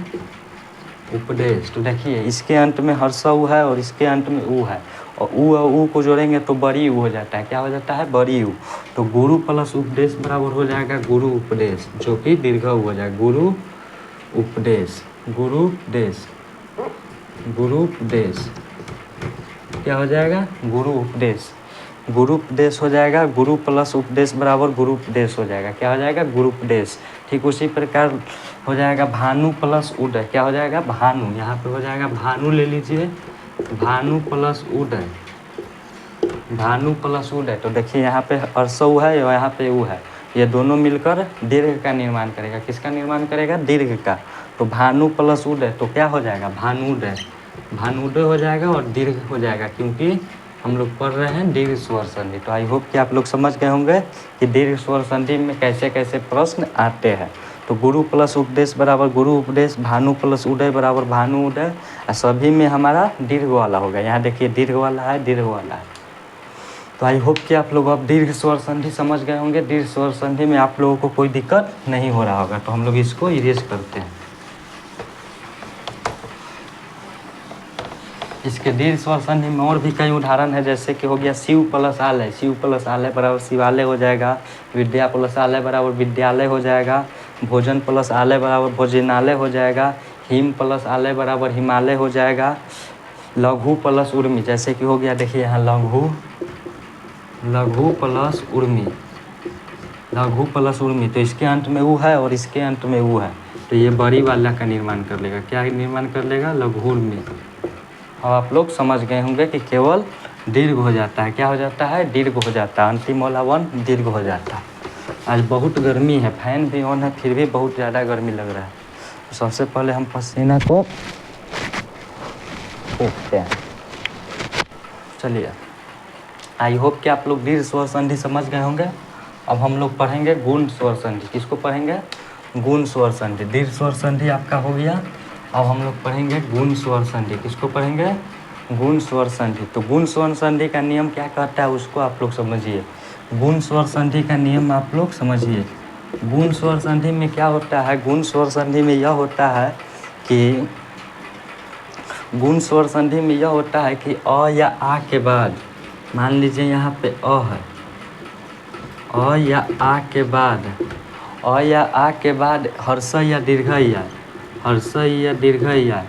उपदेश। तो देखिए इसके अंत में हर्ष ऊ है और इसके अंत में ऊ है, और ऊ को जोड़ेंगे तो बड़ी ऊ हो जाता है। क्या हो जाता है, बड़ी ऊ। तो गुरु प्लस उपदेश बराबर हो जाएगा गुरु उपदेश, जो कि दीर्घ ऊ हो जाएगा, गुरु उपदेश, गुरु उपदेश, गुरु उपदेश। क्या हो जाएगा, गुरु उपदेश, गुरु उपदेश हो जाएगा। गुरु प्लस उपदेश बराबर गुरु उपदेश हो जाएगा। क्या हो जाएगा, गुरु उपदेश। ठीक उसी प्रकार हो जाएगा भानु प्लस उदय। क्या हो जाएगा, भानु। यहाँ पे हो जाएगा भानु, ले लीजिए, भानु प्लस उदय, भानु प्लस उदय। तो देखिए यहाँ पे अर्स ऊ है और यहाँ पे ऊ है, ये दोनों मिलकर दीर्घ का निर्माण करेगा। किसका निर्माण करेगा, दीर्घ का। तो भानु प्लस उदय तो क्या हो जाएगा, भानुदय, भानुदय हो जाएगा और दीर्घ हो जाएगा, क्योंकि हम लोग पढ़ रहे हैं दीर्घ स्वर संधि। तो आई होप कि आप लोग समझ गए होंगे कि दीर्घ स्वर संधि में कैसे कैसे प्रश्न आते हैं। तो गुरु प्लस उपदेश बराबर गुरु उपदेश, भानु प्लस उदय बराबर भानु उदय, और सभी में हमारा दीर्घ वाला होगा। यहाँ देखिए दीर्घ वाला है, दीर्घ वाला है। तो आई होप कि आप लोग अब दीर्घ स्वर संधि समझ गए होंगे। दीर्घ स्वर संधि में आप लोगों को कोई दिक्कत नहीं हो रहा होगा। तो हम लोग इसको इरेज करते हैं। इसके दीर्घ स्वर संधि में और भी कई उदाहरण है, जैसे कि हो गया शिव प्लस आलय, शिव प्लस आलय बराबर शिवालय हो जाएगा। विद्या प्लस आलय बराबर विद्यालय हो जाएगा। भोजन प्लस आलय बराबर भोजनालय हो जाएगा। हिम प्लस आलय बराबर हिमालय हो जाएगा। लघु प्लस उर्मी, जैसे कि हो गया, देखिए यहाँ लघु, लघु प्लस उर्मी, लघु प्लस उर्मी। तो इसके अंत में ऊ है और इसके अंत में ऊ है, तो ये बड़ी वाला का निर्माण कर लेगा। क्या निर्माण कर लेगा, लघु उर्मी। अब आप लोग समझ गए होंगे कि केवल दीर्घ हो जाता है। क्या हो जाता है, दीर्घ हो जाता है। अंतिम वाला वन दीर्घ हो जाता है। आज बहुत गर्मी है, फैन भी ऑन है, फिर भी बहुत ज़्यादा गर्मी लग रहा है। तो सबसे पहले हम पसीना को फेंकते हैं। चलिए, आई होप कि आप लोग दीर्घ स्वर संधि समझ गए होंगे। अब हम लोग पढ़ेंगे गुण स्वर संधि। किसको पढ़ेंगे, गुण स्वर संधि। दीर्घ स्वर संधि आपका हो गया। अब हम लोग पढ़ेंगे गुण स्वर संधि। किसको पढ़ेंगे, गुण स्वर संधि। तो गुण स्वर संधि का नियम क्या कहता है उसको आप लोग समझिए। गुण स्वर संधि का नियम आप लोग समझिए। गुण स्वर संधि में क्या होता है, गुण स्वर संधि में यह होता है कि गुण स्वर संधि में यह होता है कि अ या आ के बाद, मान लीजिए यहाँ पे अ है, अ या आ के बाद, अ या आ के बाद हर्ष या दीर्घई आए, हर्ष या दीर्घई आए।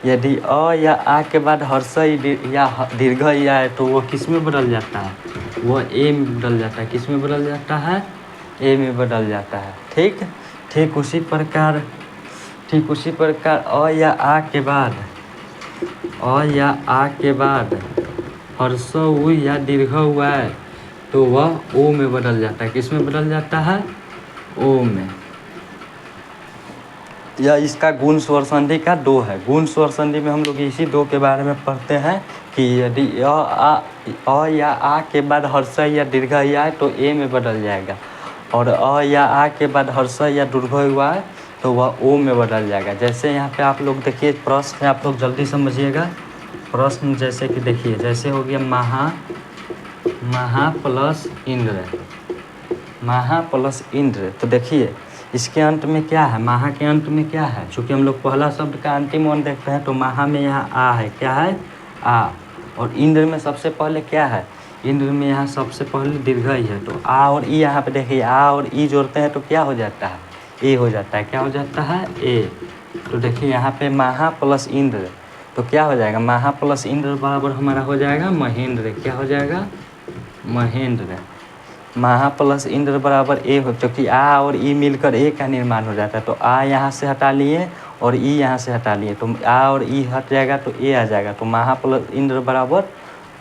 यदि अ या आ के बाद हर्ष या दीर्घई आए तो वो किस में बदल जाता है, वो ए में बदल जाता है। किस में बदल जाता है, ए में बदल जाता है। ठीक उसी प्रकार अ या आ के बाद, अ या आ के बाद हर्ष उ या दीर्घ हुआ है तो वह ओ में बदल जाता है। किस में बदल जाता है, ओ में। यह इसका गुण स्वर संधि का दो है। गुण स्वर संधि में हम लोग इसी दो के बारे में पढ़ते हैं कि यदि अ या आ के बाद हर्ष या दीर्घ आए तो ए में बदल जाएगा, और अ या आ के बाद हर्ष या दीर्घ हुआ है तो वह ओ में बदल जाएगा। जैसे यहाँ पे आप लोग देखिए प्रश्न, आप लोग जल्दी समझिएगा प्रश्न। जैसे कि देखिए, जैसे हो गया महा प्लस इंद्र, महा प्लस इंद्र। तो देखिए इसके अंत में क्या है, महा के अंत में क्या है, चूँकि हम लोग पहला शब्द का अंतिम वन देखते हैं तो महा में यहाँ आ है, क्या है, आ। और इंद्र में सबसे पहले क्या है, इंद्र में यहाँ सबसे पहले दीर्घ ही है। तो आ और ई, यहाँ पे देखिए आ और ई जोड़ते हैं तो क्या हो जाता है, ए हो जाता है। क्या हो जाता है, ए। तो देखिए यहाँ पे महा प्लस इंद्र, तो क्या हो जाएगा, महा प्लस इंद्र बराबर हमारा हो जाएगा महेंद्र। क्या हो जाएगा, महेंद्र। महा प्लस इंद्र बराबर ए हो, क्योंकि आ और ई मिलकर ए का निर्माण हो जाता है। तो आ यहाँ से हटा लिए और ई यहाँ से हटा लिए, तो आ और ई हट जाएगा तो ए आ जाएगा। तो महा प्लस इंद्र बराबर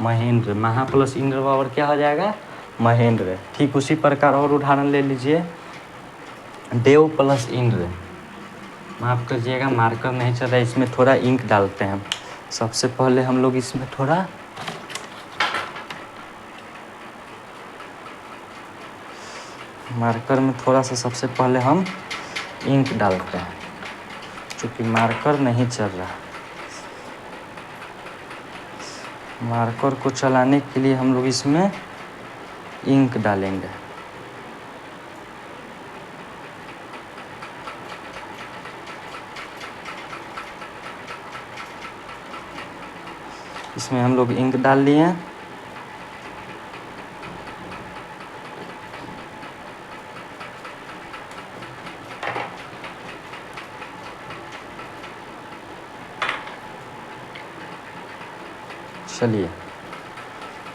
महेंद्र, महा प्लस इंद्र बराबर क्या हो जाएगा, महेंद्र। ठीक उसी प्रकार और उदाहरण ले लीजिए, देव प्लस इंद्र। माफ़ कीजिएगा मार्कर नहीं चल रहा है, इसमें थोड़ा इंक डालते हैं। सबसे पहले हम लोग इसमें थोड़ा मार्कर में थोड़ा सा सबसे पहले हम इंक डालते हैं, क्योंकि मार्कर नहीं चल रहा। मार्कर को चलाने के लिए हम लोग इसमें इंक डालेंगे। इसमें हम लोग इंक डाल लिए हैं। चलिए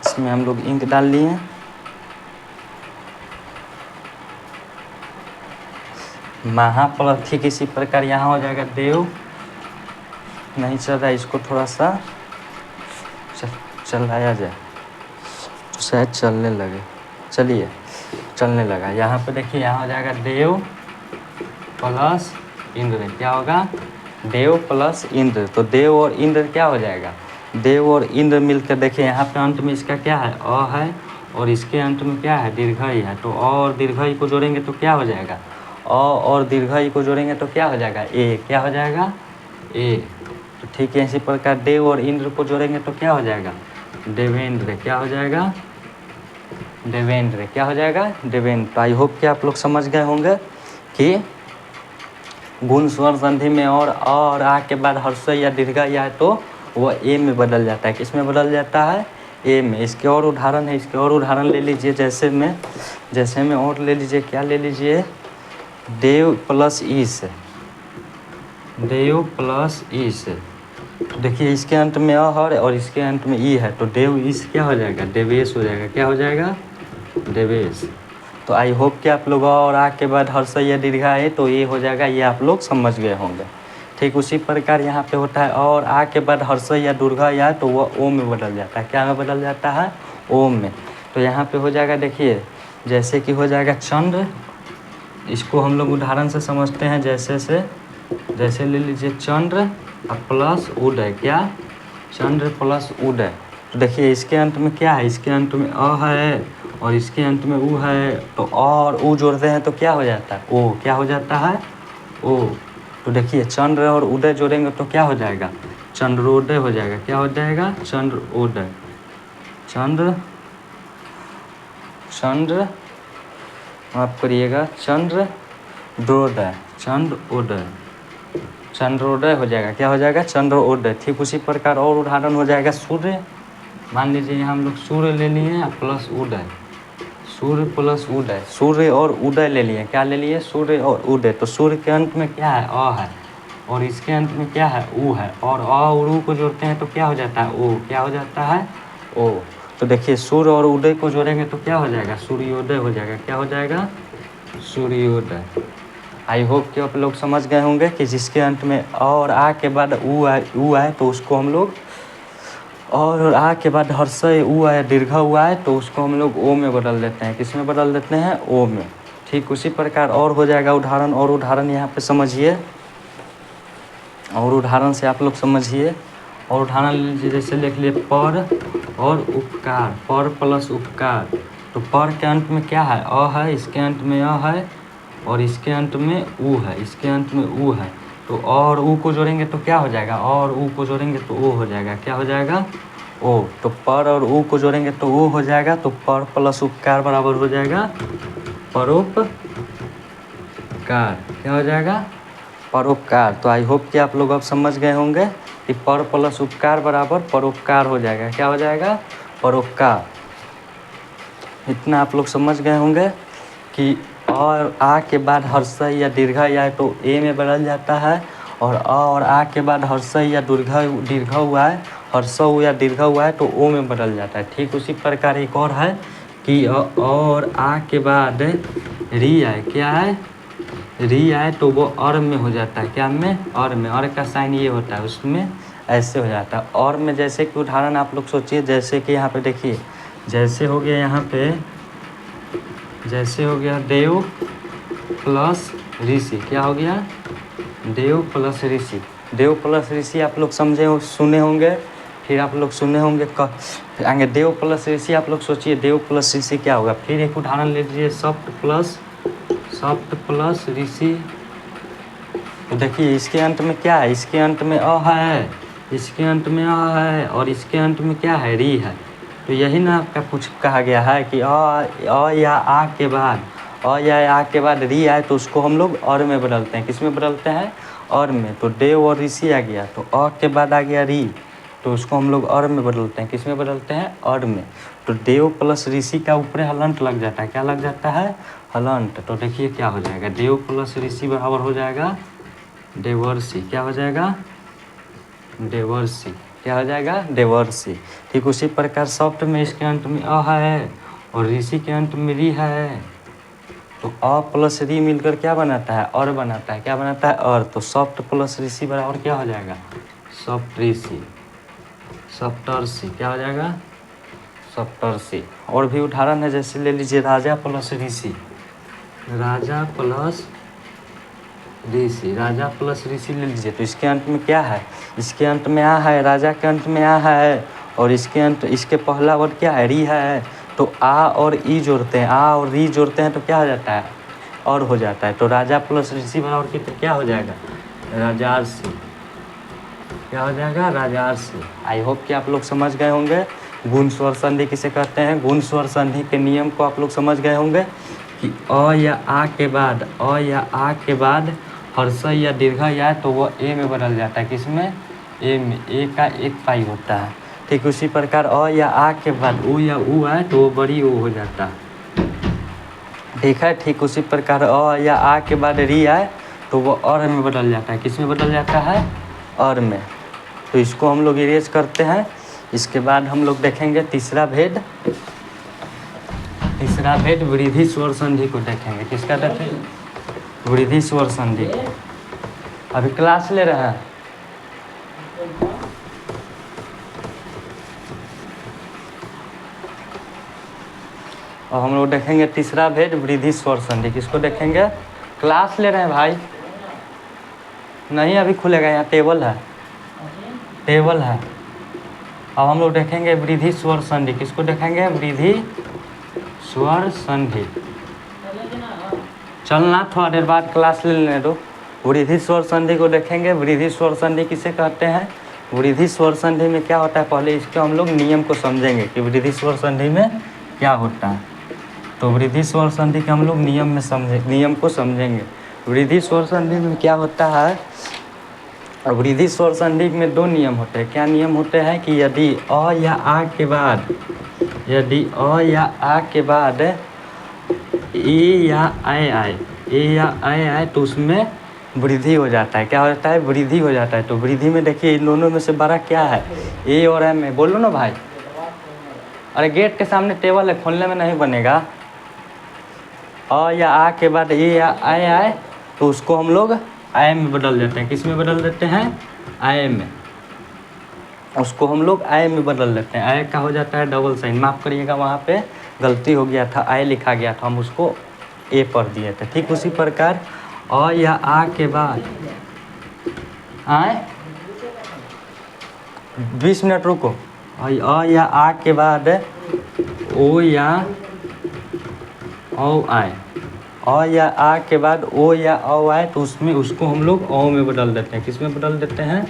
इसमें हम लोग इंक डाल लिए हैं। महा प्लस, ठीक इसी प्रकार यहाँ हो जाएगा देव, नहीं चल रहा, इसको थोड़ा सा चलाया जाए तो शायद चलने लगे। चलिए चलने लगा। यहाँ पे देखिए, यहाँ हो जाएगा देव प्लस इंद्र। क्या होगा, देव प्लस इंद्र। तो देव और इंद्र क्या हो जाएगा, देव और इंद्र मिलकर देखिए यहाँ पे अंत में इसका क्या है, अ है, और इसके अंत में क्या है, दीर्घई है। तो अ और दीर्घई को जोड़ेंगे तो क्या हो जाएगा, अ और दीर्घई को जोड़ेंगे तो क्या हो जाएगा, ए। क्या हो जाएगा, ए। तो ठीक है, इसी प्रकार देव और इंद्र को जोड़ेंगे तो क्या हो जाएगा, देवेंद्र। क्या हो जाएगा, देवेंद्र। क्या हो जाएगा, देवेंद्र। तो आई होप कि आप लोग समझ गए होंगे कि गुण स्वर संधि में और आ के बाद हर्ष या दीर्घ या तो वह ए में बदल जाता है। किस में बदल जाता है, ए में। इसके और उदाहरण है, इसके और उदाहरण ले लीजिए। जैसे में और ले लीजिए, क्या ले लीजिए, देव प्लस ईश, देव प्लस ईश। देखिए इसके अंत में अ है और इसके अंत में ई है, तो देव ईश क्या हो जाएगा, देवेश हो जाएगा। क्या हो जाएगा, देवेश। तो आई होप कि आप लोग और आ के बाद हर्ष या दीर्घ है तो ये हो जाएगा, ये आप लोग समझ गए होंगे। ठीक उसी प्रकार यहाँ पे होता है, और आ के बाद हर्ष या दीर्घ या तो वह ओ में बदल जाता है। क्या में बदल जाता है, ओ में। तो यहाँ पे हो जाएगा, देखिए जैसे कि हो जाएगा चंद्र। इसको हम लोग उदाहरण से समझते हैं। जैसे ले लीजिए चंद्र प्लस उदय। क्या, चंद्र प्लस उदय। तो देखिए इसके अंत में क्या है, इसके अंत में अ है और इसके अंत में उ है। तो अ और उ जोड़ते हैं तो क्या हो जाता है, ओ। क्या हो जाता है, ओ। तो देखिए चंद्र और उदय जोड़ेंगे तो क्या हो जाएगा, चंद्रोदय हो जाएगा। क्या हो जाएगा, चंद्रोदय। चंद्र आप करिएगा चंद्रोदय, चंद्रोदय, चंद्रोदय हो जाएगा। क्या हो जाएगा? चंद्रोदय। ठीक उसी प्रकार और उदाहरण हो जाएगा सूर्य। मान लीजिए यहाँ हम लोग सूर्य ले लिए प्लस उदय, सूर्य प्लस उदय, सूर्य और उदय ले लिए। क्या ले लिए? सूर्य और उदय। तो सूर्य के अंत में क्या है? अ है, और इसके अंत में क्या है? उ है, और अ और उ को जोड़ते हैं तो क्या हो जाता है? ओ। क्या हो जाता है? ओ। तो देखिए सूर्य और उदय को जोड़ेंगे तो क्या हो जाएगा? सूर्योदय हो जाएगा। क्या हो जाएगा? सूर्योदय। आई होप कि आप लोग समझ गए होंगे कि जिसके अंत में अ और आ के बाद उ आए तो उसको हम लोग, और आ के बाद हर्षय उ आए, दीर्घ हुआ है तो उसको हम लोग ओ में बदल देते हैं। किस में बदल देते हैं? ओ में। ठीक उसी प्रकार और हो जाएगा उदाहरण। और उदाहरण यहाँ पे समझिए, और उदाहरण से आप लोग समझिए। और उदाहरण लीजिए, जैसे लिख लिए पर और उपकार, पर प्लस उपकार। तो पर के अंत में क्या है? अ है, इसके अंत में अ है, और इसके अंत में उ है, इसके अंत में उ है। तो अ और उ को जोड़ेंगे तो क्या हो जाएगा? अ और उ को जोड़ेंगे तो ओ हो जाएगा। क्या हो जाएगा? ओ। तो पर और उ को जोड़ेंगे तो ओ हो जाएगा। तो पर प्लस उपकार बराबर हो जाएगा परोपकार। क्या हो जाएगा? परोपकार। तो आई होप कि आप लोग अब समझ गए होंगे कि पर प्लस उपकार बराबर परोपकार हो जाएगा। क्या हो जाएगा? परोपकार। इतना आप लोग समझ गए होंगे कि और आ के बाद हर्षय या दीर्घ या तो ए में बदल जाता है, और अ और आ के बाद हर्षय या दीर्घ हुआ है, हर्षव या दीर्घ हुआ है तो ओ में बदल जाता है। ठीक उसी प्रकार एक और है कि और आ के बाद री आए। क्या है? री आए तो वो और में हो जाता है। क्या में? और में। और का साइन ये होता है, उसमें ऐसे हो जाता है। और में जैसे कि उदाहरण आप लोग सोचिए, जैसे कि यहाँ पे देखिए, जैसे हो गया यहाँ पे, जैसे हो गया देव प्लस ऋषि। क्या हो गया? देव प्लस ऋषि। देव प्लस ऋषि आप लोग समझे सुने होंगे। फिर आप लोग सुने होंगे आगे देव प्लस ऋषि। आप लोग सोचिए देव प्लस ऋषि क्या होगा। फिर एक उदाहरण ले लीजिए, सप्त प्लस ऋषि। तो देखिए इसके अंत में क्या है? इसके अंत में अ है, इसके अंत में अ है, और इसके अंत में क्या है? री है। तो यही ना आपका कुछ कहा गया है कि अ या आ के बाद, अ या आ के बाद री आए तो उसको हम लोग और में बदलते हैं। किस में बदलते हैं? और में। तो देव और ऋषि आ गया, तो अ के बाद आ गया री, तो उसको हम लोग और में बदलते हैं। किस में बदलते हैं? और में। तो देव प्लस ऋषि का ऊपर हलंत लग जाता है। क्या लग जाता है? हलंत। तो देखिए क्या हो जाएगा, देव प्लस ऋषि बराबर हो जाएगा देवर्षि। क्या हो जाएगा? देवर्षि। क्या हो जाएगा? देवर्षि। ठीक उसी प्रकार सप्त में इसके अंत में अ है और ऋषि के अंत में री है, तो अ प्लस री मिलकर क्या बनाता है? और बनाता है। क्या बनाता है? और। तो सप्त प्लस ऋषि बराबर क्या हो जाएगा? सप्तऋषि, सप्तर्षि। क्या हो जाएगा? सप्तर्षि। और भी उदाहरण है, जैसे ले लीजिए राजा प्लस ऋषि, राजा प्लस ऋषि, राजा प्लस ऋषि ले लीजिए। तो इसके अंत में क्या है? इसके अंत में आ है, राजा के अंत में आ है, और इसके अंत, इसके पहला वर्ड क्या है? री है। तो आ और ई जोड़ते हैं, आ और री जोड़ते हैं तो क्या हो जाता है? और हो जाता है। तो राजा प्लस ऋषि बराबर कितना क्या हो जाएगा? राजार्षि। क्या हो जाएगा? राजार्षि। आई होप कि आप लोग समझ गए होंगे गुण स्वर संधि किसे कहते हैं। गुण स्वर संधि के नियम को आप लोग समझ गए होंगे कि अ या आ के बाद, अ या आ के बाद हर्षय या दीर्घ या तो वह ए में बदल जाता है। किसमें? ए में। ए का एक पाई होता है। ठीक उसी प्रकार अ या आ के बाद उ या उ आए तो वो बड़ी ओ हो जाता है। ठीक है। ठीक उसी प्रकार अ या आ के बाद री आए तो वो और में बदल जाता है। किस में बदल जाता है? और में। तो इसको हम लोग इरेज करते हैं। इसके बाद हम लोग देखेंगे तीसरा भेद। तीसरा भेद वृद्धि स्वर संधि को देखेंगे। किसका देखेंगे? वृद्धि स्वर संधि। अभी क्लास ले रहे हैं। और हम लोग देखेंगे तीसरा भेद वृद्धि स्वर संधि। किसको देखेंगे? क्लास ले रहे हैं भाई। नहीं अभी खुलेगा, यहाँ टेबल है, टेबल है। अब हम लोग देखेंगे वृद्धि स्वर संधि। किसको देखेंगे? वृद्धि स्वर संधि। चलना थोड़ा देर बाद क्लास ले लेने दो। वृद्धि स्वर संधि को देखेंगे। वृद्धि स्वर संधि किसे कहते हैं? वृद्धि स्वर संधि में क्या होता है, पहले इसके हम लोग नियम को समझेंगे कि वृद्धि स्वर संधि में क्या होता है। तो वृद्धि स्वर संधि के हम लोग नियम को समझेंगे। वृद्धि स्वर संधि में क्या होता है, वृद्धि स्वर संधि में दो नियम होते हैं। क्या नियम होते हैं कि यदि अ या आ के बाद, यदि अ या आ के बाद ए या आए आए, ए या आए तो उसमें वृद्धि हो जाता है। क्या हो जाता है, वृद्धि हो जाता है। तो वृद्धि में देखिए इन दोनों में से बड़ा क्या है, ए और एम में। बोलो ना भाई, अरे गेट के सामने टेबल है, खोलने में नहीं बनेगा। अ या आ के बाद ए या आए तो उसको हम लोग आय में बदल देते हैं। किस में बदल देते हैं, आय में। उसको हम लोग आय में बदल देते हैं। आय का हो जाता है डबल साइन, माफ़ करिएगा वहाँ पे गलती हो गया था, आय लिखा गया था, हम उसको ए पढ़ दिए थे। ठीक उसी प्रकार अ या आ के बाद आए, 20 मिनट रुको। अ या आ के बाद ओ या औ आए, अ या आ के बाद ओ या औ आए तो उसमें उसको हम लोग औ में बदल देते हैं। किस में बदल देते हैं,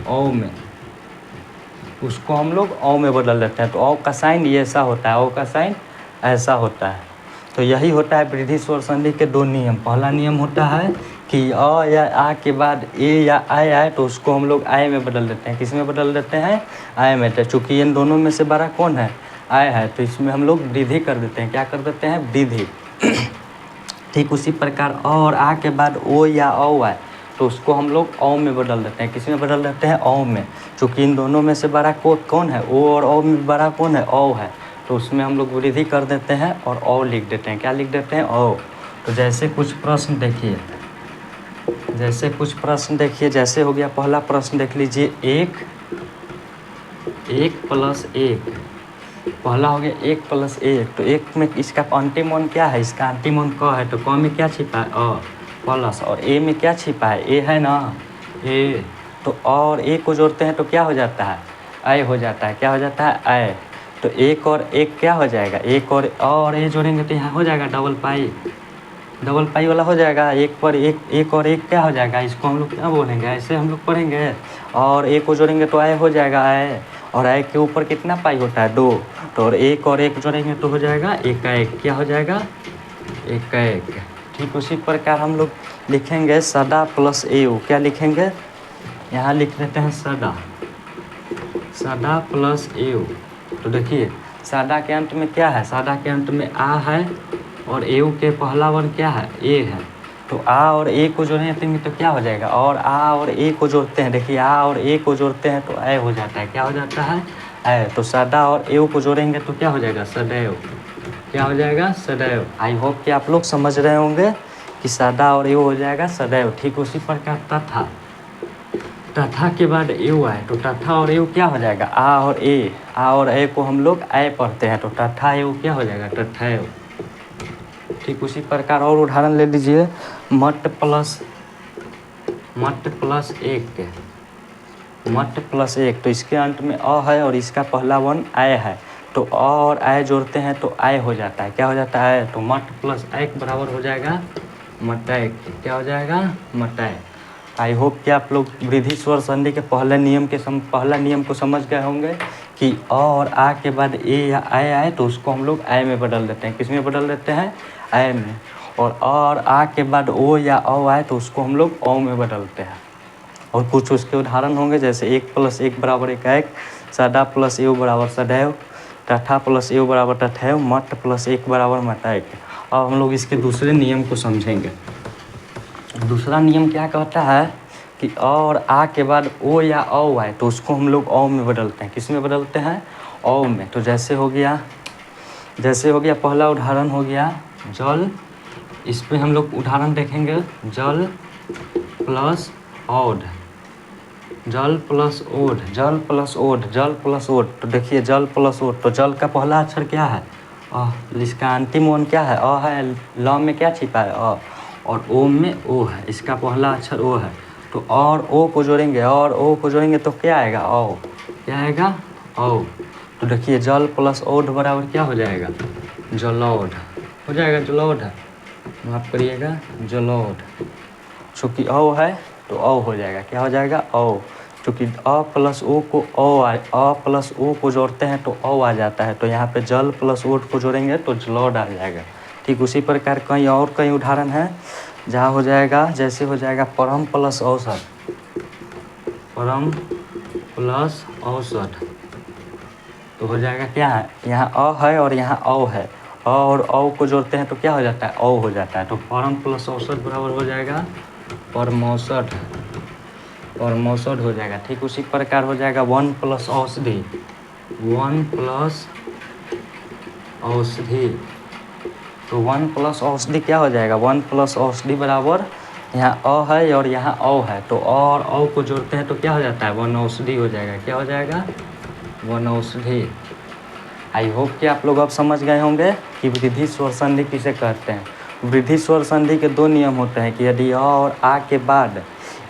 औ में। उसको हम लोग औ में बदल देते हैं। तो औ का साइन ये ऐसा होता है, औ का साइन ऐसा होता है। तो यही होता है वृद्धि स्वर संधि के दो नियम। पहला नियम होता है कि अ या आ के बाद ए या आए तो उसको हम लोग आय में बदल देते हैं। किस में बदल देते हैं, आय में। तो चूँकि इन दोनों में से बड़ा कौन है, आय है, तो इसमें हम लोग वृद्धि कर देते हैं। क्या कर देते हैं, वृद्धि। ठीक उसी प्रकार अ और आ के बाद ओ या औ आए तो उसको हम लोग औ में बदल देते हैं। किस में बदल देते हैं, औ में। चूँकि इन दोनों में से बड़ा कौन है, ओ और औ में बड़ा कौन है, औ है। तो उसमें हम लोग वृद्धि कर देते हैं और औ लिख देते हैं। क्या लिख देते हैं, औ। तो जैसे कुछ प्रश्न देखिए, जैसे हो गया पहला प्रश्न देख लीजिए, 1 + 1। पहला हो गया 1 + 1। तो 1 में इसका अंतिम मान क्या है, इसका अंतिम मान क है। तो क में क्या छिपा है, अ प्लस, और ए में क्या छिपा है, ए है ना, ए। तो और ए को जोड़ते हैं तो क्या हो जाता है, आय हो जाता है। क्या हो जाता है, आय। तो 1 और 1 क्या हो जाएगा, 1 और ए जोड़ेंगे तो यहाँ हो जाएगा डबल पाई वाला हो जाएगा। 1 पर 1 और 1 क्या हो जाएगा, इसको हम लोग क्या बोलेंगे, ऐसे हम लोग पढ़ेंगे। और 1 को जोड़ेंगे तो आय हो जाएगा, आय। और आय के ऊपर कितना पाई होता है, 2। तो और 1 और 1 जोड़ेंगे तो हो जाएगा 1 क्या हो जाएगा, 1। ठीक उसी प्रकार हम लोग लिखेंगे सदा + एयू। क्या लिखेंगे, यहाँ लिख देते हैं सदा + एयू। तो देखिए सादा के अंत में क्या है, सादा के अंत में आ है और एयू के पहला वर्ग क्या है, ए है। तो आ और ए को जोड़ेंगे तो क्या हो जाएगा, और आ और ए को जोड़ते हैं। देखिए आ और ए को जोड़ते हैं तो ए हो जाता है। क्या हो जाता है, ए। तो सदा और एयू को जोड़ेंगे तो क्या हो जाएगा, सदैव। क्या हो जाएगा, सदैव। आई होप कि आप लोग समझ रहे होंगे कि सदा और एयू हो जाएगा सदैव। ठीक उसी प्रकार तथा के बाद एयू आए तो तथा और एयू क्या हो जाएगा, आ और ए को हम लोग आय पढ़ते हैं। तो तथा एयू क्या हो जाएगा, तथैव। ठीक उसी प्रकार और उदाहरण ले लीजिए, मट प्लस 1। तो इसके अंत में अ है और इसका पहला वन आय है। तो अ और आय जोड़ते हैं तो आय हो जाता है। क्या हो जाता है, तो मट + एक बराबर हो जाएगा मटैक। क्या हो जाएगा, मटैक। आई होप कि आप लोग वृद्धि स्वर संधि के पहला नियम को समझ गए होंगे कि अ और आ के बाद ए या आए तो उसको हम लोग आय में बदल देते हैं। किस में बदल देते हैं, आय में। और अ और आ के बाद ओ या औ आए तो उसको हम लोग औ में बदलते हैं। और कुछ उसके उदाहरण होंगे, जैसे 1 + 1 = 1, सदा + एयू = सदैव, तथा + एयू = तथैव, मट + 1 = मटैक। अब हम लोग इसके दूसरे नियम को समझेंगे। दूसरा नियम क्या कहता है कि अ और आ के बाद ओ या औ आए तो उसको हम लोग औ में बदलते हैं। किस में बदलते हैं, औ में। तो जैसे हो गया पहला उदाहरण हो गया जल। इस पे हम लोग उदाहरण देखेंगे, जल + ओढ़, जल प्लस ओढ़। तो देखिए जल + ओढ़, तो जल का पहला अक्षर क्या है, अ। इसका अंतिम वन क्या है, अ है। ल में क्या छिपा है, अ। और ओ में ओ है, इसका पहला अक्षर ओ है। तो और ओ को जोड़ेंगे तो क्या आएगा, औ। क्या आएगा, औ। तो देखिए जल + ओढ़ बराबर क्या हो जाएगा, जलौढ़ हो जाएगा, जलौढ़। माफ़ करिएगा, जलौढ़। चूँकि औ है तो औ हो जाएगा। क्या हो जाएगा, औ। क्योंकि अ प्लस ओ को अ प्लस ओ को जोड़ते हैं तो अ आ जाता है, तो यहाँ पे जल प्लस ओट को जोड़ेंगे तो जलौढ़ आ जाएगा। ठीक उसी प्रकार कई उदाहरण हैं जहाँ हो जाएगा, जैसे हो जाएगा परम प्लस औसत, परम प्लस औसत, तो हो जाएगा क्या है, यहाँ अ है और यहाँ औ है, अ और औ को जोड़ते हैं तो क्या हो जाता है, औ हो जाता है। तो परम प्लस औसत बराबर हो जाएगा परमौसठ, परमौसठ हो जाएगा। ठीक उसी प्रकार हो जाएगा वन प्लस औषधि, वन प्लस औषधि, तो वन प्लस औषधि क्या हो जाएगा, वन प्लस औषधि बराबर यहाँ अ है और यहाँ औ है, तो अ और औ को जोड़ते हैं तो क्या हो जाता है, वन औषधि हो जाएगा। क्या हो जाएगा, वन औषधि। आई होप कि आप लोग अब समझ गए होंगे कि वृद्धि स्वर संधि किसे कहते हैं। वृद्धि स्वर संधि के दो नियम होते हैं कि यदि अ और आ के बाद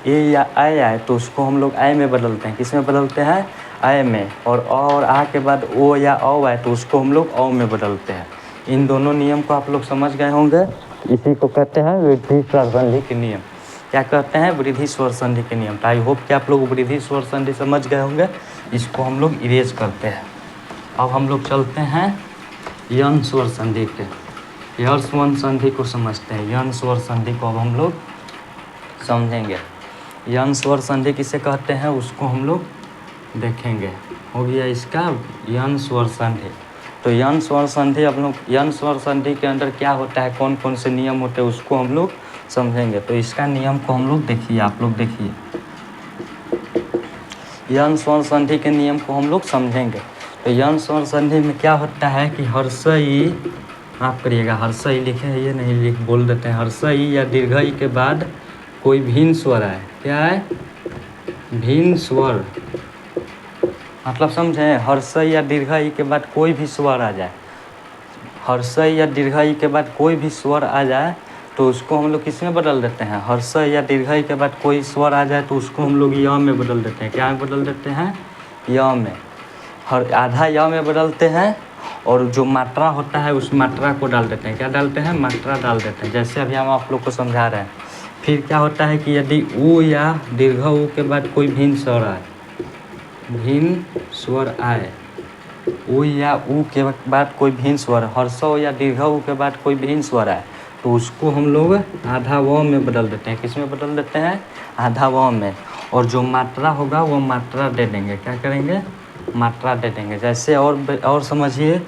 ए या ऐ आए तो उसको हम लोग ऐ में बदलते हैं। किस में बदलते हैं, ऐ में। और अ और आ के बाद ओ या औ आए तो उसको हम लोग औ में बदलते हैं। इन दोनों नियम को आप लोग समझ गए होंगे। इसी को कहते हैं वृद्धि स्वर संधि के नियम। क्या कहते हैं, वृद्धि स्वर संधि के नियम। तो आई होप कि आप लोग वृद्धि स्वर संधि समझ गए होंगे। इसको हम लोग इरेज करते हैं। अब हम लोग चलते हैं यन स्वर संधि के, यन स्वर संधि को समझते हैं। यन स्वर संधि को अब हम लोग समझेंगे। यन स्वर संधि किसे कहते हैं उसको हम लोग देखेंगे। हो गया इसका यन स्वर संधि। तो यन स्वर संधि अब लोग, यन स्वर संधि के अंदर क्या होता है, कौन कौन से नियम होते हैं उसको हम लोग समझेंगे। तो इसका नियम को हम लोग देखिए, आप लोग देखिए, यन स्वर संधि के नियम को हम लोग समझेंगे। तो यन स्वर संधि में क्या होता है कि हर्षई, आप करिएगा, हर्षई लिखे है, ये नहीं लिख बोल देते हैं, हर्षई या दीर्घई के बाद कोई भिन्न स्वर आए। क्या है, भिन्न स्वर, मतलब समझें, हर्षई या दीर्घई के बाद कोई भी स्वर आ जाए, हर्षई या दीर्घई के बाद कोई भी स्वर आ जाए तो उसको हम लोग किस में बदल देते हैं, हर्षई या दीर्घई के बाद कोई स्वर आ जाए तो उसको हम लोग य में बदल देते हैं। क्या में बदल देते हैं, य में। हर आधा य में बदलते हैं और जो मात्रा होता है उस मात्रा को डाल देते हैं। क्या डालते हैं, मात्रा डाल देते हैं। जैसे अभी हम आप लोग को समझा रहे हैं। फिर क्या होता है कि यदि ऊ या दीर्घ ऊ के बाद कोई भिन्न स्वर आए, भिन्न स्वर आए, ऊ या ऊ के बाद कोई भिन्न स्वर, हर्षो या दीर्घ ऊ के बाद कोई भिन्न स्वर आए तो उसको हम लोग आधा व में बदल देते हैं। किस में बदल देते हैं, आधा व में। और जो मात्रा होगा वो मात्रा दे देंगे। क्या करेंगे, मात्रा दे देंगे। जैसे और समझिए।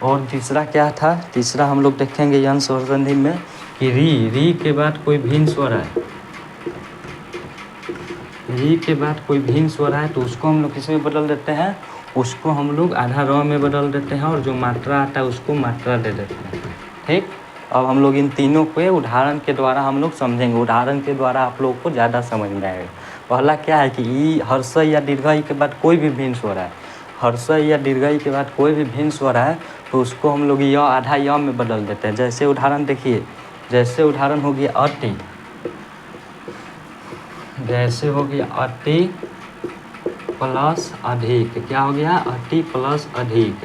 और तीसरा क्या था, तीसरा हम लोग देखेंगे यन स्वर संधि में कि री के बाद कोई भिन्न स्वर आए, री के बाद कोई भिन्न स्वर आए तो उसको हम लोग किस में बदल देते हैं, उसको हम लोग आधा र में बदल देते हैं और जो मात्रा आता है उसको मात्रा दे देते हैं। ठीक, अब हम लोग इन तीनों को उदाहरण के द्वारा हम लोग समझेंगे। उदाहरण के द्वारा आप लोगों को ज़्यादा समझ में आएगा। पहला क्या है कि ई हर्षई या दीर्घई के बाद कोई भी भिन्न स्वर आए, हर्षई या दीर्घई के बाद कोई भी भिन्न स्वर आए तो उसको हम लोग य आधा य में बदल देते हैं। जैसे उदाहरण देखिए, जैसे उदाहरण हो गया अति, जैसे हो गया अति प्लस अधिक। क्या हो गया, अति प्लस अधिक,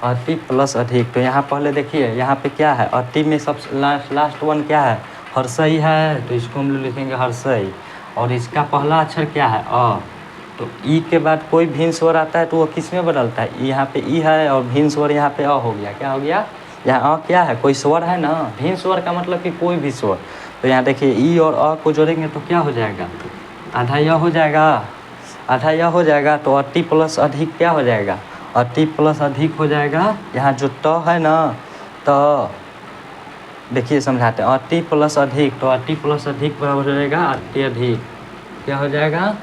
अति प्लस अधिक। तो यहाँ पहले देखिए, यहाँ पे क्या है, अति में सबसे लास्ट वन क्या है, हर्षई है, तो इसको हम लोग लिखेंगे हर्षई। और इसका पहला अक्षर क्या है, अ। तो ई के बाद कोई भिन्न स्वर आता है तो वो किस में बदलता है, यहाँ पे ई है और भिन्न स्वर यहाँ पे अ हो गया। क्या हो गया, यहाँ अ क्या है, कोई स्वर है ना, भिन्न स्वर का मतलब कि कोई भी स्वर। तो यहाँ देखिए ई और अ को जोड़ेंगे तो क्या हो जाएगा, आधा य हो जाएगा, आधा य हो जाएगा। तो अति प्लस अधिक क्या हो जाएगा, अति प्लस अधिक हो जाएगा। यहाँ जो त है ना, त देखिए समझाते हैं, अति प्लस अधिक, तो अति प्लस अधिक बराबर हो जाएगा अत्यधिक। क्या हो जाएगा,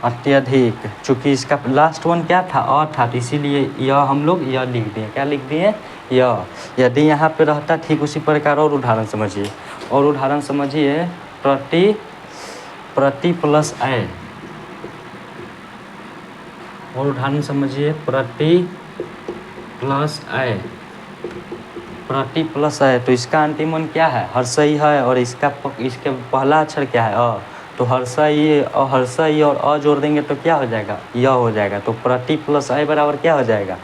अत्यधिक। चूँकि इसका लास्ट वन क्या था, अ था, तो इसीलिए यह हम लोग यह लिख दिए। क्या लिख दिए, यह। यदि यहाँ पे रहता ठीक उसी प्रकार और उदाहरण समझिए, और उदाहरण समझिए, प्रति प्लस ऐ, और उदाहरण समझिए, प्रति प्लस ऐ, प्रति प्लस है। तो इसका अंतिम वन क्या है, हर्षई है, और इसके पहला अक्षर क्या है, अ। तो हर्षई और अ जोड़ देंगे तो क्या हो जाएगा, य हो जाएगा। तो प्रति प्लस ऐ बराबर क्या हो जाएगा,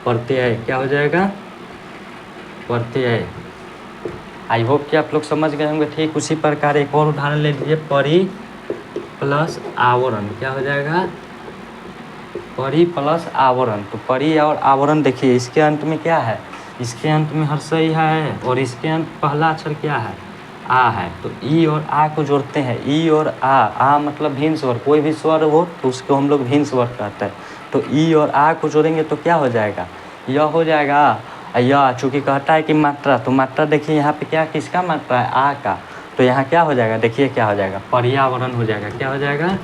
प्रत्यय। क्या हो जाएगा, प्रत्यय। आई होप कि आप लोग समझ गए होंगे। ठीक उसी प्रकार एक और उदाहरण ले लीजिए, प्लस आवरण, क्या हो जाएगा, परी प्लस आवरण। तो परी और आवरण देखिए इसके अंत में क्या है, इसके अंत में हर्षई है और इसके अंत पहला अक्षर क्या है, आ है। तो ई और आ को जोड़ते हैं, ई और आ मतलब भिन्न स्वर, कोई भी स्वर हो तो उसको हम लोग भिन्न स्वर कहते हैं। तो ई और आ को जोड़ेंगे तो क्या हो जाएगा, यह हो जाएगा। यह चूँकि कहता है कि मात्रा, तो मात्रा देखिए यहाँ पे क्या किसका मात्रा है, आ का। तो यहाँ क्या हो जाएगा, देखिए क्या हो जाएगा, पर्यावरण हो जाएगा। क्या हो जाएगा,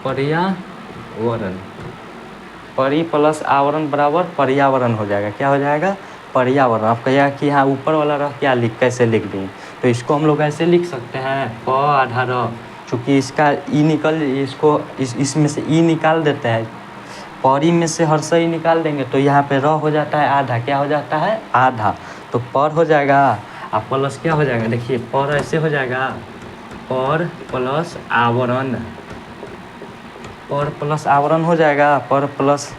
पर्यावरण। परी प्लस आवरण बराबर पर्यावरण हो जाएगा। क्या हो जाएगा, पर्यावरण। आप कहिएगा कि हाँ ऊपर वाला रह क्या कैसे लिख दें, तो इसको हम लोग ऐसे लिख सकते हैं, प आधा र। चूँकि इसका ई निकल, इसको इसमें से ई निकाल देते हैं, परी में से हर्षई निकाल देंगे तो यहाँ पे र हो जाता है आधा। क्या हो जाता है, आधा। तो पर हो जाएगा और प्लस क्या हो जाएगा, देखिए पर ऐसे हो जाएगा, पर प्लस आवरण, पर प्लस आवरण हो जाएगा, पर प्लस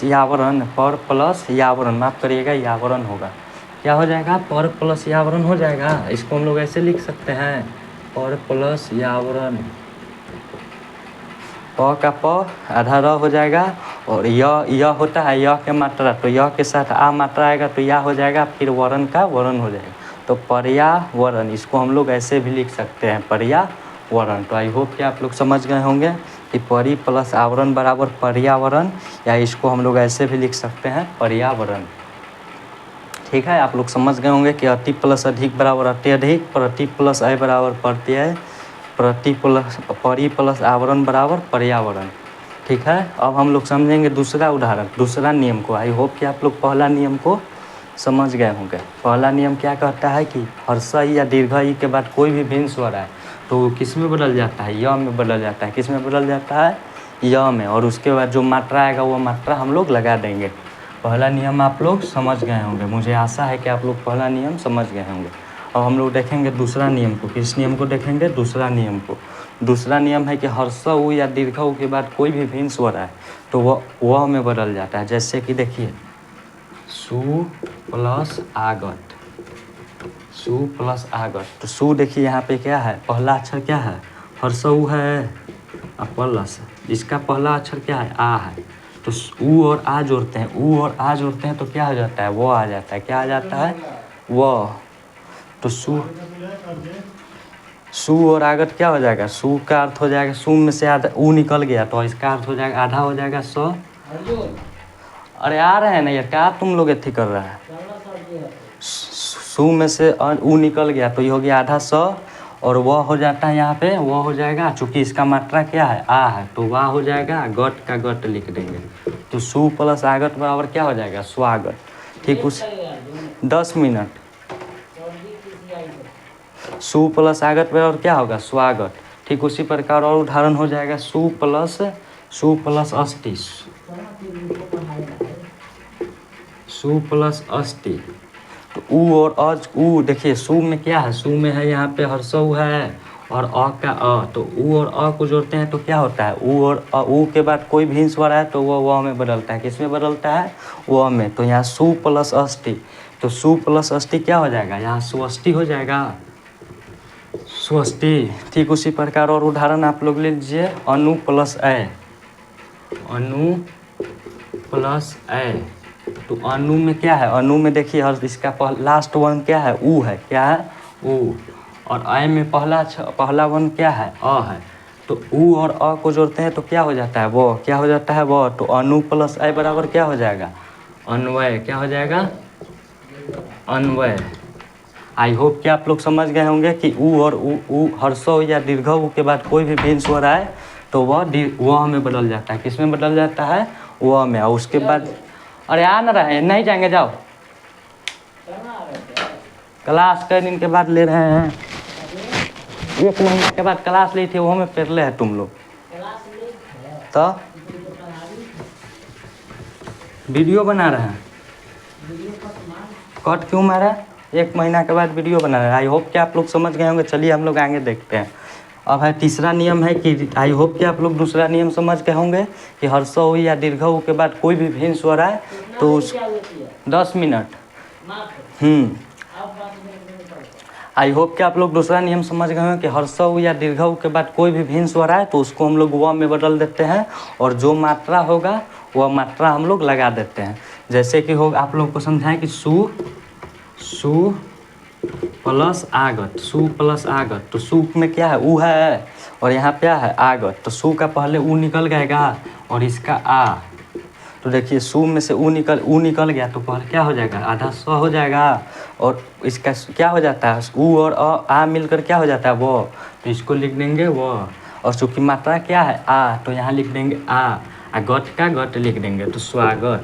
यावरण, पर प्लस यावरण, माफ़ करिएगा यावरण होगा। क्या हो जाएगा, पर प्लस यावरण हो जाएगा। इसको हम लोग ऐसे लिख सकते हैं, पर प्लस यावरण। प का प आधा र हो जाएगा और यह होता है यह के मात्रा, तो यह के साथ आ मात्रा आएगा तो यह हो जाएगा, फिर वरण का वरण हो जाएगा। तो पर्यावरण, इसको हम लोग ऐसे भी लिख सकते हैं, पर्यावरण। तो आई होप कि आप लोग समझ गए होंगे कि परी प्लस आवरण बराबर पर्यावरण, या इसको हम लोग ऐसे भी लिख सकते हैं, पर्यावरण। ठीक है, आप लोग समझ गए होंगे कि अति प्लस अधिक बराबर अत्यधिक, प्रति प्लस अय बराबर प्रत्यय, परी प्लस आवरण बराबर पर्यावरण। ठीक है, अब हम लोग समझेंगे दूसरा उदाहरण, दूसरा नियम को। आई होप कि आप लोग पहला नियम को समझ गए होंगे। पहला नियम क्या कहता है कि हर्षई या दीर्घई के बाद कोई भी भिन्न स्वर आए तो किस में बदल जाता है, य में बदल जाता है। किस में बदल जाता है, य में। और उसके बाद जो मात्रा आएगा वो मात्रा हम लोग लगा देंगे। पहला नियम आप लोग समझ गए होंगे, मुझे आशा है कि आप लोग पहला नियम समझ गए होंगे। अब हम लोग देखेंगे दूसरा नियम को। किस नियम को देखेंगे, दूसरा नियम को। दूसरा नियम है कि हर्षऊ या दीर्घऊ के बाद कोई भी भिन्न स्वर आए तो वह में बदल जाता है। जैसे कि देखिए सु प्लस आगत, सु प्लस आगत। तो सु देखिए यहाँ पे क्या है, पहला अक्षर क्या है, हर्षऊ है और प्लस इसका पहला अक्षर क्या है, आ है। तो ऊ और आ जोड़ते हैं, ऊ और आ जोड़ते हैं तो क्या हो जाता है, वो आ जाता है। क्या आ जाता है, वो। तो सु और आगत क्या हो जाएगा, सु का अर्थ हो जाएगा, सु में से आधा ऊ निकल गया तो इसका अर्थ हो जाएगा आधा हो जाएगा सौ। अरे आ रहे हैं ना यार, क्या तुम लोग एथी कर रहे हैं। सु में से ऊ निकल गया तो ये हो गया आधा सौ, और वह हो जाता है यहाँ पे, वह हो जाएगा चूँकि इसका मात्रा क्या है, आ है, तो वाह हो जाएगा, गट का गट लिख देंगे। तो सु प्लस आगत बराबर क्या हो जाएगा, स्वागत। ठीक, उस 10 मिनट। सु प्लस आगत बराबर क्या होगा, स्वागत। ठीक उसी प्रकार और उदाहरण हो जाएगा सु प्लस अष्टि, सु प्लस अष्टि। तो ऊ और अज, ऊ देखिए सु में क्या है, सु में है यहाँ पे हर्षऊ है और अ का अ, तो ऊ और अ को जोड़ते हैं तो क्या होता है, ऊ और ऊ के बाद कोई भी स्वर है तो वह में बदलता है। किस में बदलता है, वह में। तो यहाँ सु प्लस अष्टि, तो सु प्लस अष्टि क्या हो जाएगा, यहाँ स्वष्टि हो जाएगा, स्वष्टि। ठीक उसी प्रकार और उदाहरण आप लोग ले लीजिए, अनु प्लस ए, अनु प्लस ए। तो अनु में क्या है, अनु में देखिए हर इसका लास्ट वन क्या है, ऊ है। क्या है, ऊ। और अय में पहला वन क्या है, अ है। तो ऊ और अ को जोड़ते हैं तो क्या हो जाता है, वो। क्या हो जाता है, वो। तो अनु प्लस अय बराबर क्या हो जाएगा, अन्वय। क्या हो जाएगा, अन्वय। आई होप कि आप लोग समझ गए होंगे कि ऊ और ऊ हर्षऊ या दीर्घऊ के बाद कोई भी भिन्न स्वर आए तो वह में बदल जाता है। किस में बदल जाता है, वह में। और उसके बाद अरे आ ना रहे, नहीं जाएंगे, जाओ। क्लास कई दिन के बाद ले रहे हैं, 1 महीने के बाद क्लास ली थी, वो में पहले है तुम लोग। तो वीडियो बना रहे हैं, कट क्यों मारा, 1 महीना के बाद वीडियो बना रहे हैं। आई होप कि आप लोग समझ गए होंगे। चलिए हम लोग आगे देखते हैं। अब है तीसरा नियम है कि आई होप कि आप लोग दूसरा नियम समझ गए होंगे कि हर्षऊ या दीर्घऊ के बाद कोई भी भिन्न स्वर आए तो उस 10 मिनट। आई होप कि आप लोग दूसरा नियम समझ गए हैं कि हर्ष उ या दीर्घ उ के बाद कोई भी भिन्न स्वर आए तो उसको हम लोग व में बदल देते हैं और जो मात्रा होगा वह मात्रा हम लोग लगा देते हैं। जैसे कि हो आप लोग को समझाएं कि सु प्लस आगत, सु प्लस आगत, तो सु में क्या है उ है और यहाँ क्या है आगत, तो सु का पहले उ निकल जाएगा और इसका आ, तो देखिए सु में से उ निकल गया तो पहले क्या हो जाएगा आधा स हो जाएगा और इसका क्या हो जाता है उ और आ मिलकर क्या हो जाता है वो, तो इसको लिख देंगे वो, और चूँकि मात्रा क्या है आ तो यहाँ लिख देंगे आ गट का गट लिख देंगे तो स्वागत।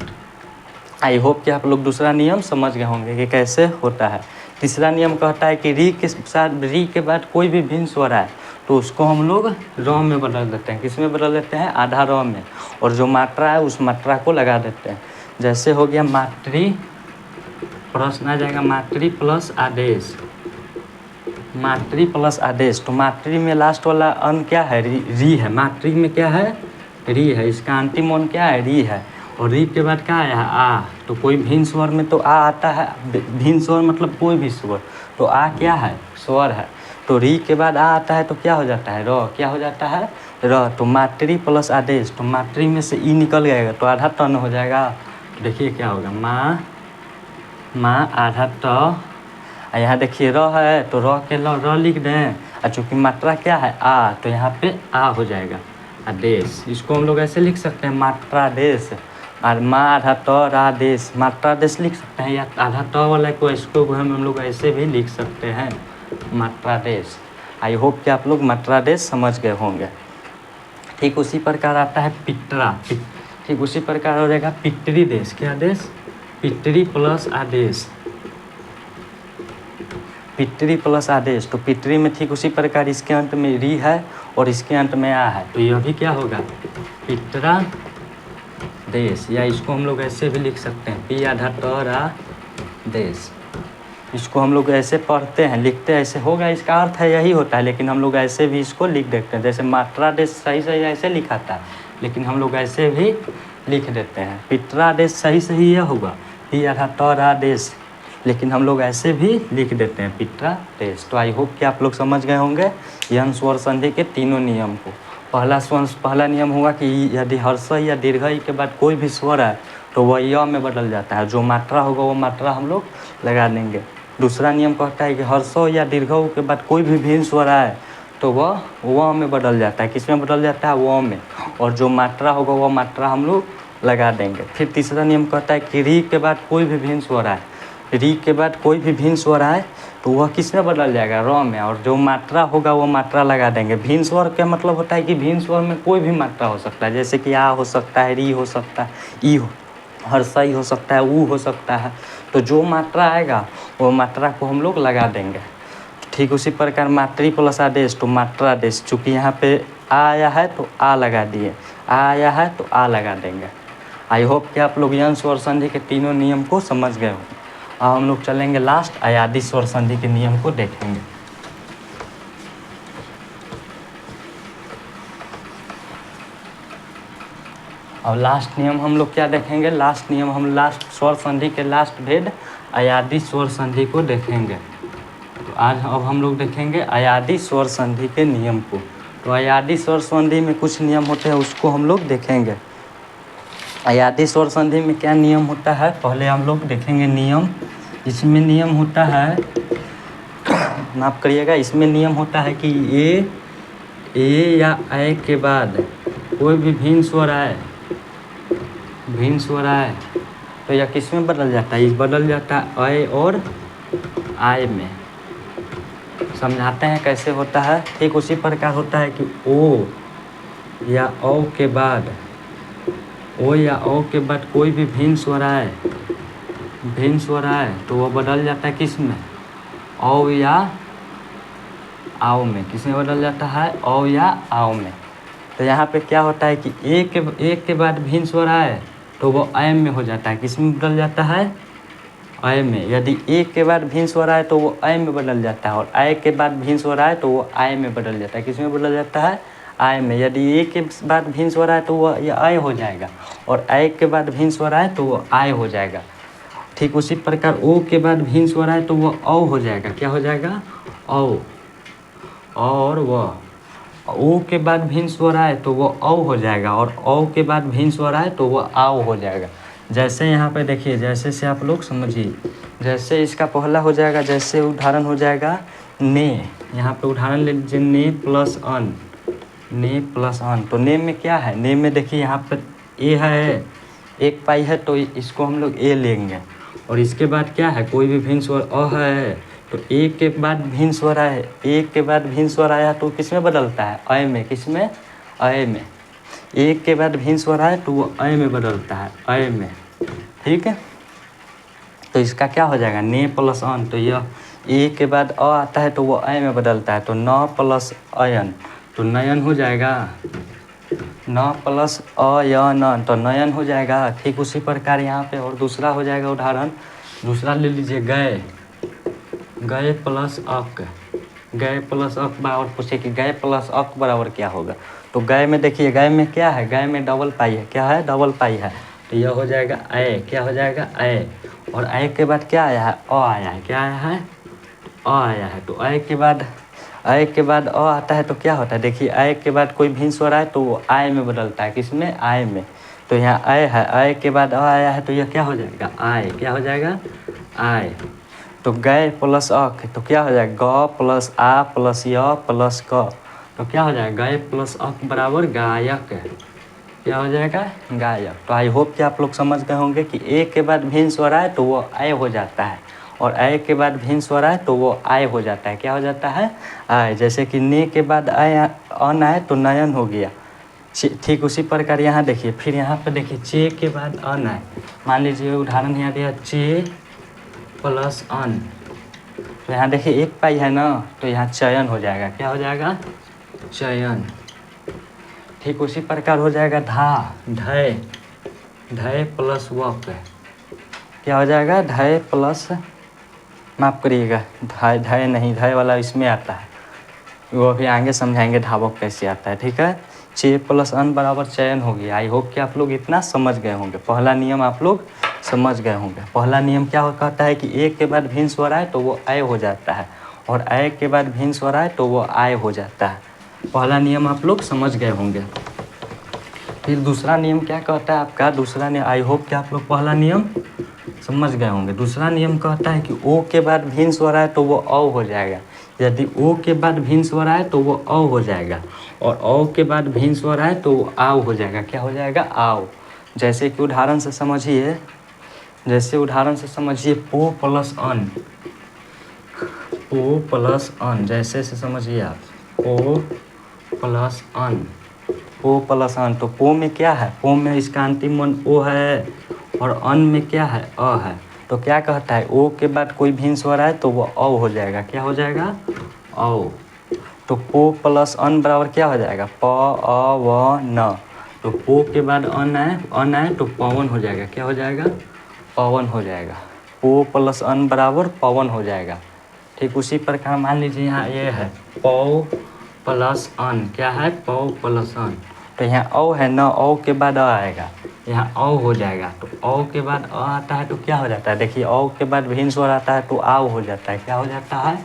आई होप कि आप लोग दूसरा नियम समझ गए होंगे कि कैसे होता है। तीसरा नियम कहता है कि री के साथ री के बाद कोई भी भिन्न स्वर आए तो उसको हम लोग र में बदल देते हैं। किस में बदल देते हैं आधा र में, और जो मात्रा है उस मात्रा को लगा देते हैं। जैसे हो गया मातृ, प्रश्न आ जाएगा मातृ प्लस आदेश, मातृ प्लस आदेश, तो मातृ में लास्ट वाला अन क्या है री है, मातृ में क्या है री है, इसका अंतिम अन क्या है री है और री के बाद क्या है आ, तो कोई भिन्न स्वर में तो आ आता है, भिन्न स्वर मतलब कोई भी स्वर, तो आ क्या है स्वर है, तो री के बाद आ आता है तो क्या हो जाता है र, क्या हो जाता है र, तो मातृ प्लस आदेश, तो मातृ में से ई निकल जाएगा तो आधा टन हो जाएगा। देखिए क्या होगा माँ आधा ट, यहाँ देखिए र है तो र के र लिख दें, और चूँकि मात्रा क्या है आ तो यहाँ पे आ हो जाएगा आदेश। इसको हम लोग ऐसे लिख सकते हैं मात्रादेश, और माँ आधा ट आदेश मात्रादेश लिख सकते हैं, या आधा ट वाला को इसको हम लोग ऐसे भी लिख सकते हैं मात्रादेश। आई होप कि आप लोग मात्रादेश समझ गए होंगे। ठीक उसी प्रकार आता है पिटरा, ठीक उसी प्रकार हो जाएगा पितृ देश, क्या देश पितृ प्लस आदेश, पितृ प्लस आदेश, तो पितृ में ठीक उसी प्रकार इसके अंत में री है और इसके अंत में आ है, तो यह भी क्या होगा पितरा देश, या इसको हम लोग ऐसे भी लिख सकते हैं पी आधा ट देश। इसको हम लोग ऐसे पढ़ते हैं लिखते हैं ऐसे होगा, इसका अर्थ है यही होता है, लेकिन हम लोग ऐसे भी इसको लिख देते हैं। जैसे मात्रा देश सही ऐसे लिखा था, लेकिन हम लोग ऐसे भी लिख देते हैं। पितरा देश सही यह होगा पी आधा ट देश, लेकिन हम लोग ऐसे भी लिख देते हैं पितरा देश। तो आई होप कि आप लोग समझ गए होंगे यन स्वर संधि के तीनों नियम को। पहला नियम हुआ कि यदि हर्ष या दीर्घ के बाद कोई भी स्वर है तो वह य में बदल जाता है, जो मात्रा होगा वो मात्रा हम लोग लगा देंगे। दूसरा नियम कहता है कि हर्ष या दीर्घ के बाद कोई भी भिन्न स्वर आए तो वह व में बदल जाता है। किस में बदल जाता है व में, और जो मात्रा होगा वह मात्रा हम लोग लगा देंगे। फिर तीसरा नियम कहता है कि री के बाद कोई भी भिन्न स्वर आए, री के बाद कोई भी भिन्न स्वर आए तो वह किस में बदल जाएगा र में, और जो मात्रा होगा वो मात्रा लगा देंगे। भिन्न स्वर का मतलब होता है कि भिन्न स्वर में कोई भी मात्रा हो सकता है, जैसे कि आ हो सकता है, री हो सकता है, ई हो, हर्षई हो सकता है, ऊ हो सकता है, तो जो मात्रा आएगा वो मात्रा को हम लोग लगा देंगे। ठीक उसी प्रकार मातृ प्लस आदेश, तो मात्रादेश, चूँकि यहाँ पे आ आया है तो आ लगा दिए, आ आया है तो आ लगा देंगे। आई होप कि आप लोग यन स्वर संधि के तीनों नियम को समझ गए होंगे। अब हम लोग चलेंगे लास्ट अयादि स्वर संधि के नियम को देखेंगे। और लास्ट नियम हम लोग क्या देखेंगे, लास्ट नियम हम लास्ट स्वर संधि के लास्ट भेद अयादि स्वर संधि को देखेंगे। तो आज अब हम लोग देखेंगे अयादि स्वर संधि के नियम को। तो अयादि स्वर संधि में कुछ नियम होते हैं उसको हम लोग देखेंगे। अयादि स्वर संधि में क्या नियम होता है पहले हम लोग देखेंगे नियम। इसमें नियम होता है, माफ करिएगा, इसमें नियम होता है कि ए या ए के बाद कोई भी भिन्न स्वर आए तो यह किस में बदल जाता है, इस बदल जाता है ए और आय में। समझाते हैं कैसे होता है। ठीक उसी प्रकार होता है कि ओ या औ के बाद कोई भी भिन्न स्वर आए तो वो बदल जाता है किस में, औ या आओ में। किस में बदल जाता है, औ या आओ में। तो यहाँ पे क्या होता है कि एक के बाद भिन्न स्वर आए तो वो ऐ में हो जाता है। किस में बदल जाता है, ऐ में। यदि एक के बाद भिन्न स्वर आए तो वो ऐ में बदल जाता है, और ऐ के बाद भिन्न स्वर आए तो वो आय में बदल जाता है। किस में बदल जाता है, आय में। यदि ए के बाद भिन्न स्वर आए तो वो यह आय हो जाएगा, और ऐ के बाद भिन्न स्वर आए तो वो आय हो जाएगा। ठीक उसी प्रकार ओ के बाद भिन्न स्वर आए तो वो औ हो जाएगा। क्या हो जाएगा, औ, और व, ओ के बाद भिन्न स्वर आए तो वो औ हो जाएगा, और औ के बाद भिन्न स्वर आए तो वो आओ हो जाएगा। जैसे यहाँ पे देखिए, जैसे से आप लोग समझिए, जैसे इसका पहला हो जाएगा, जैसे उदाहरण हो जाएगा ने, यहाँ पे उदाहरण ले लीजिए, ने प्लस अन, ने प्लस अन। तो ने में क्या है, ने में देखिए यहाँ पे ए है, एक पाई है, तो इसको हम लोग ए लेंगे। और इसके बाद क्या है, कोई भी भिन्न स्वर अ है, तो ए के बाद भिन्न स्वर आए, ए के बाद भिन्न स्वर आया तो किस में बदलता है, अय में। किस में, अय में। ए के बाद भिन्न स्वर आए तो वो अय में बदलता है, अय में। ठीक है, तो इसका क्या हो जाएगा, ने प्लस अन। तो यह ए के बाद अ आता है तो वो अय में बदलता है, तो न प्लस अयन, तो नयन हो जाएगा। न प्लस अयन, तो नयन हो जाएगा। ठीक उसी प्रकार यहाँ पे और दूसरा हो जाएगा उदाहरण, दूसरा ले लीजिए, गए, गए प्लस अक, गए प्लस अक बराबर, पूछे कि गए प्लस अक बराबर क्या होगा। तो गए में देखिए, गए में क्या है, गए में डबल पाई है, क्या है, डबल पाई है, तो यह हो जाएगा ए, क्या हो जाएगा ए। और ए के बाद क्या आया है, अ आया है, क्या आया है, अ आया है। तो ए के बाद, ए के बाद अ आता है तो क्या होता है, देखिए ए के बाद कोई भिन्न स्वर आए तो वो आय में बदलता है, किसमें, आय में। तो यहाँ ए है, ए के बाद अ आया है तो यह क्या हो जाएगा, आय, क्या हो जाएगा, आय। तो गए प्लस अक, तो क्या हो जाएगा, ग प्लस आ प्लस य प्लस क, तो क्या हो जाएगा, गए प्लस अक बराबर गायक, क्या हो जाएगा, गायक। तो आई होप कि आप लोग समझ गए होंगे कि ए के बाद भिन्न स्वर आए तो वो आय हो जाता है, और ए के बाद भिन्न स्वर आए तो वो आय हो जाता है, क्या हो जाता है, आय। जैसे कि ने के बाद आय अन आए तो नयन हो गया। ठीक उसी प्रकार यहाँ देखिए, फिर यहाँ पे देखिए, चे के बाद अन आए, मान लीजिए उदाहरण यहाँ दिया, चे प्लस अन, तो यहाँ देखिए एक पाई है ना, तो यहाँ चयन हो जाएगा, क्या हो जाएगा, चयन। ठीक उसी प्रकार हो जाएगा धा, धय, धय प्लस वक, क्या हो जाएगा, धय प्लस, माफ़ करिएगा, धय, धय नहीं, धय वाला इसमें आता है, वो अभी आगे समझाएंगे धावक कैसे आता है। ठीक है, चे प्लस अन बराबर चयन हो गया। आई होप कि आप लोग इतना समझ गए होंगे, पहला नियम आप लोग समझ गए होंगे। पहला नियम क्या कहता है कि ए के बाद भिन्न स्वर आए तो वो अय हो जाता है, और अय के बाद भिन्न स्वर आए तो वो आय हो जाता है। पहला नियम आप लोग समझ गए होंगे। फिर दूसरा नियम क्या कहता है आपका, दूसरा नियम, आई होप कि आप लोग पहला नियम समझ गए होंगे। दूसरा नियम कहता है कि ओ के बाद भिन्न स्वर आए तो वो औ हो जाएगा। यदि ओ के बाद भिन्न स्वर आए तो वो औ हो जाएगा, और औ के बाद भिन्न स्वर आए तो वो आओ हो जाएगा, क्या हो जाएगा, आओ। जैसे कि उदाहरण से समझिए, जैसे उदाहरण से समझिए, पो प्लस अन, पो प्लस अन, जैसे से समझिए आप, पो प्लस अन, पो प्लस अन। तो पो में क्या है, पो में इसका अंतिम मन ओ है, और अन में क्या है, अ है। तो क्या कहता है, ओ के बाद कोई भिन्न स्वर आए तो वो औ हो जाएगा, क्या हो जाएगा, औ। तो पो प्लस अन बराबर क्या हो जाएगा, प अ व न। तो पो के बाद अन आए तो पवन हो जाएगा, क्या हो जाएगा, पवन हो जाएगा। पो प्लस अन बराबर पवन हो जाएगा। ठीक उसी प्रकार मान लीजिए यहाँ ये है, पौ प्लस अन, क्या है, पौ प्लस अन। तो यहाँ औ है ना, औ के बाद अ आएगा, यहाँ औ हो जाएगा। तो औ के बाद अ आता है तो क्या हो जाता है, देखिए औ के बाद भिन्न स्वर आता है तो आओ हो जाता है, क्या हो जाता है,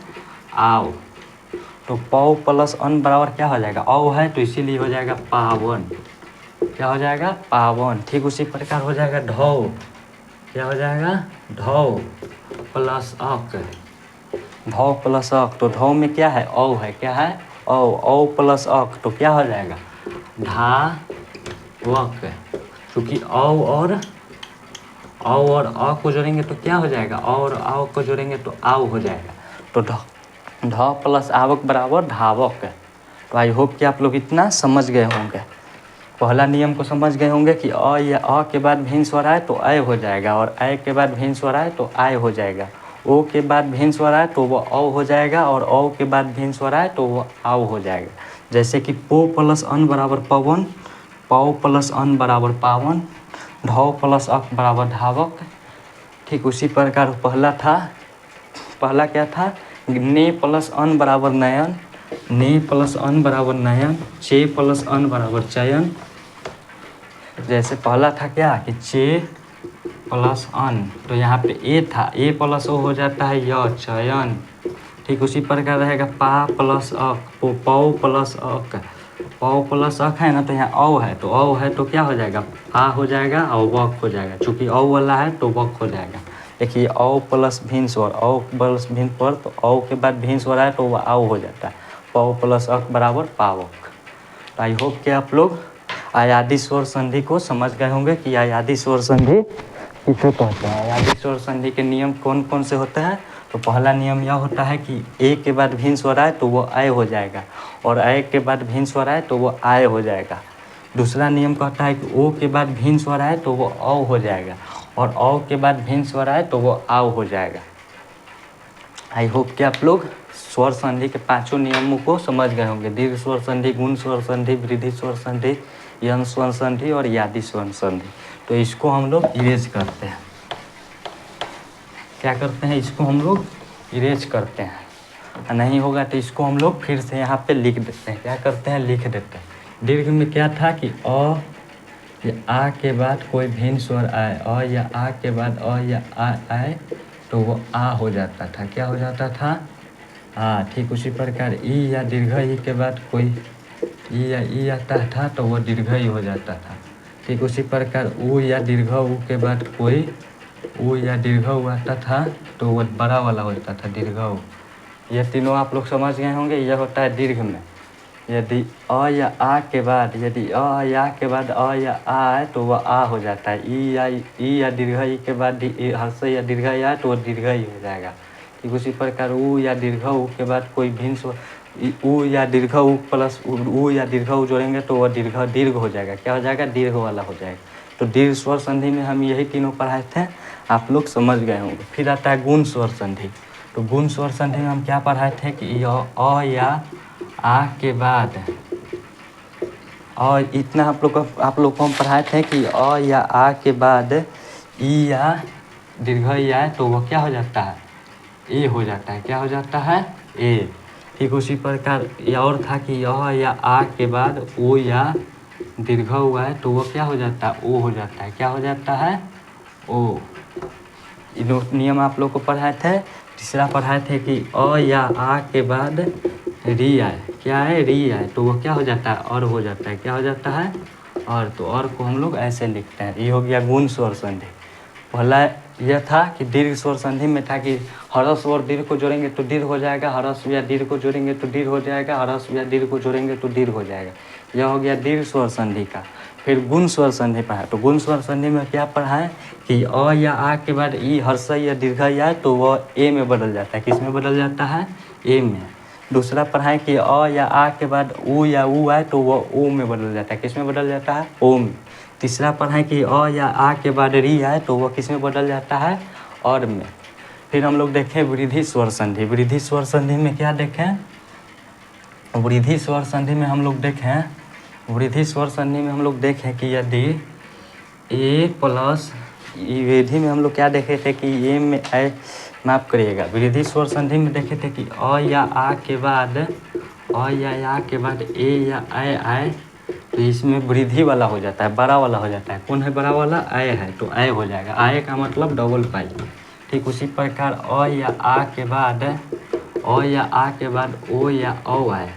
आओ। तो पौ प्लस अन बराबर क्या हो जाएगा, औ है तो इसीलिए हो जाएगा पावन, क्या हो जाएगा, पावन। ठीक उसी प्रकार हो जाएगा ढौ, क्या हो जाएगा, ढौ प्लस अक, ढौ प्लस अक। तो ढौ में क्या है, औ है, क्या है, औ, औ प्लस अक, तो क्या हो जाएगा, ढा वक। क्योंकि औ और अ को जोड़ेंगे तो क्या हो जाएगा, और आओ को जोड़ेंगे तो आओ हो जाएगा। तो ढ प्लस आवक बराबर धावक। तो आई होप कि आप लोग इतना समझ गए होंगे। पहला नियम को समझ गए होंगे कि अ या अ के बाद भिन्न स्वर आए तो अय हो जाएगा, और अय के बाद भिन्न स्वर आए तो आय हो जाएगा। ओ के बाद भिन्न स्वर आए तो वो औ हो जाएगा, और औ के बाद भिन्न स्वर आए तो वो आओ हो जाएगा। जैसे कि पो प्लस अन बराबर पवन, पौ प्लस अन बराबर पावन, ढौ प्लस अक बराबर धावक। ठीक उसी प्रकार पहला था, पहला क्या था, ने प्लस अन बराबर नयन, ने प्लस अन बराबर नयन, चे प्लस अन बराबर चयन। जैसे पहला था क्या कि चे प्लस अन, तो यहाँ पे ए था, ए प्लस ओ हो जाता है य, चयन। ठीक उसी प्रकार रहेगा पा प्लस अक, पौ प्लस अक, पौ प्लस अक है ना, तो यहाँ औ है, तो औ है तो क्या हो जाएगा, आ हो जाएगा और वक हो जाएगा। चूँकि औ वाला है तो वक हो जाएगा। देखिए औ प्लस भिन्न स्वर, औ प्लस भिन्न स्वर, तो औ के बाद भिन्न स्वर आए तो वह आओ हो जाता है। पौ प्लस अक बराबर पावक। तो आई होप कि आप लोग आयादी स्वर संधि को समझ गए होंगे कि आयादी स्वर संधि किसे कहते हैं। आयादी स्वर संधि के नियम कौन कौन से होते हैं। तो पहला नियम यह होता है कि ए के बाद भिन्न स्वर आए तो वो आय हो जाएगा, और अय के बाद भिन्न स्वर आए तो वो आय हो जाएगा। दूसरा नियम कहता है कि ओ के बाद भिन्न स्वर आए तो वो औ हो जाएगा, और औ के बाद भिन्न स्वर आए तो वो आव हो जाएगा। आई होप कि आप लोग स्वर संधि के पांचों नियमों को समझ गए होंगे। दीर्घ स्वर संधि, गुण स्वर संधि, वृद्धि स्वर संधि, यंग स्वर संधि और यादि स्वर संधि। तो इसको हम लोग इरेज करते हैं। क्या करते हैं, इसको हम लोग इरेज करते हैं। नहीं होगा तो इसको हम लोग फिर से यहाँ पे लिख देते हैं। क्या करते हैं, लिख देते हैं। दीर्घ में क्या था कि अ या आ के बाद कोई भिन्न स्वर आए, अ या आ के बाद अ या आ आए तो वो आ हो जाता था। क्या हो जाता था, आ। ठीक उसी प्रकार ई या दीर्घ ई के बाद कोई ई या ई आता था तो वो दीर्घ ई हो जाता था। ठीक उसी प्रकार ऊ या दीर्घ ऊ के बाद कोई ऊ या दीर्घ ऊ आता था तो वो बड़ा वाला हो जाता था, दीर्घ ऊ। ये तीनों आप लोग समझ गए होंगे। यह होता है दीर्घ में। यदि अ या आ के बाद, यदि अ या के बाद अ या आ आए तो वह आ हो जाता है। ई या दीर्घ ई के बाद हर्ष या दीर्घ ई आए तो वह दीर्घ ई हो जाएगा। ठीक उसी प्रकार ऊ या दीर्घ ऊ के बाद कोई भिन्न स्वर, ऊ या दीर्घ ऊ प्लस ऊ या दीर्घ ऊ जोड़ेंगे तो वह दीर्घ हो जाएगा। क्या हो जाएगा, दीर्घ वाला हो जाएगा। तो दीर्घ स्वर संधि में हम यही तीनों पढ़ाए थे, आप लोग समझ गए होंगे। फिर आता है गुण स्वर संधि। तो गुण स्वर संधि में हम क्या पढ़ाए थे कि अ या आ के बाद, और इतना आप लोग को हम पढ़ाए थे कि अ या आ के बाद ई या दीर्घ ई आए तो वह क्या हो जाता है, ए हो जाता है। क्या हो जाता है, ए। ठीक उसी प्रकार और था कि अ या आ के बाद ओ या दीर्घ ऊ आए तो वो क्या हो जाता है, ओ हो जाता है। क्या हो जाता है, ओ। नियम आप लोग को पढ़ाए थे। तीसरा पढ़ाए थे कि अ या आ के बाद री आए, क्या है, री आए तो वो क्या हो जाता है, और हो जाता है। क्या हो जाता है, और। तो और को हम लोग ऐसे लिखते हैं। ये हो गया गुण स्वर संधि। पहला यह था कि दीर्घ स्वर संधि में था कि हरस और दीर्घ को जोड़ेंगे तो दीर्घ हो जाएगा, हरस या दीर्घ को जोड़ेंगे तो दीर्घ हो जाएगा, हरस या दीर्घ को जोड़ेंगे तो दीर्घ हो जाएगा। यह हो गया दीर्घ स्वर संधि का। फिर गुण स्वर संधि पढ़ा। तो गुण स्वर संधि में क्या पढ़ा है कि अ या आ के बाद ई हर्ष या दीर्घ ई आए तो वह ए में बदल जाता है। किस में बदल जाता है, ए में। दूसरा पढ़ा है कि अ या आ के बाद ऊ या ऊ आए तो वह ओ में बदल जाता है। किस में बदल जाता है, ओ में। तीसरा पढ़ा है कि अ या आ के बाद री आए तो वह किस में बदल जाता है, और में। फिर हम लोग देखें वृद्धि स्वर संधि। वृद्धि स्वर संधि में क्या देखें, वृद्धि स्वर संधि में हम लोग देखें, वृद्धि स्वर संधि में हम लोग देखें कि यदि ए प्लस वृद्धि में हम लोग क्या देखे थे कि ए में ए, माफ करिएगा, वृद्धि स्वर संधि में देखे थे कि अ या आ के बाद अ या आ के बाद ए या ए आए तो इसमें वृद्धि वाला हो जाता है, बड़ा वाला हो जाता है। कौन है बड़ा वाला, ए है, तो ए हो जाएगा। ए का मतलब डबल पाई। ठीक उसी प्रकार अ या आ के बाद अ या आ के बाद ओ या औ आए,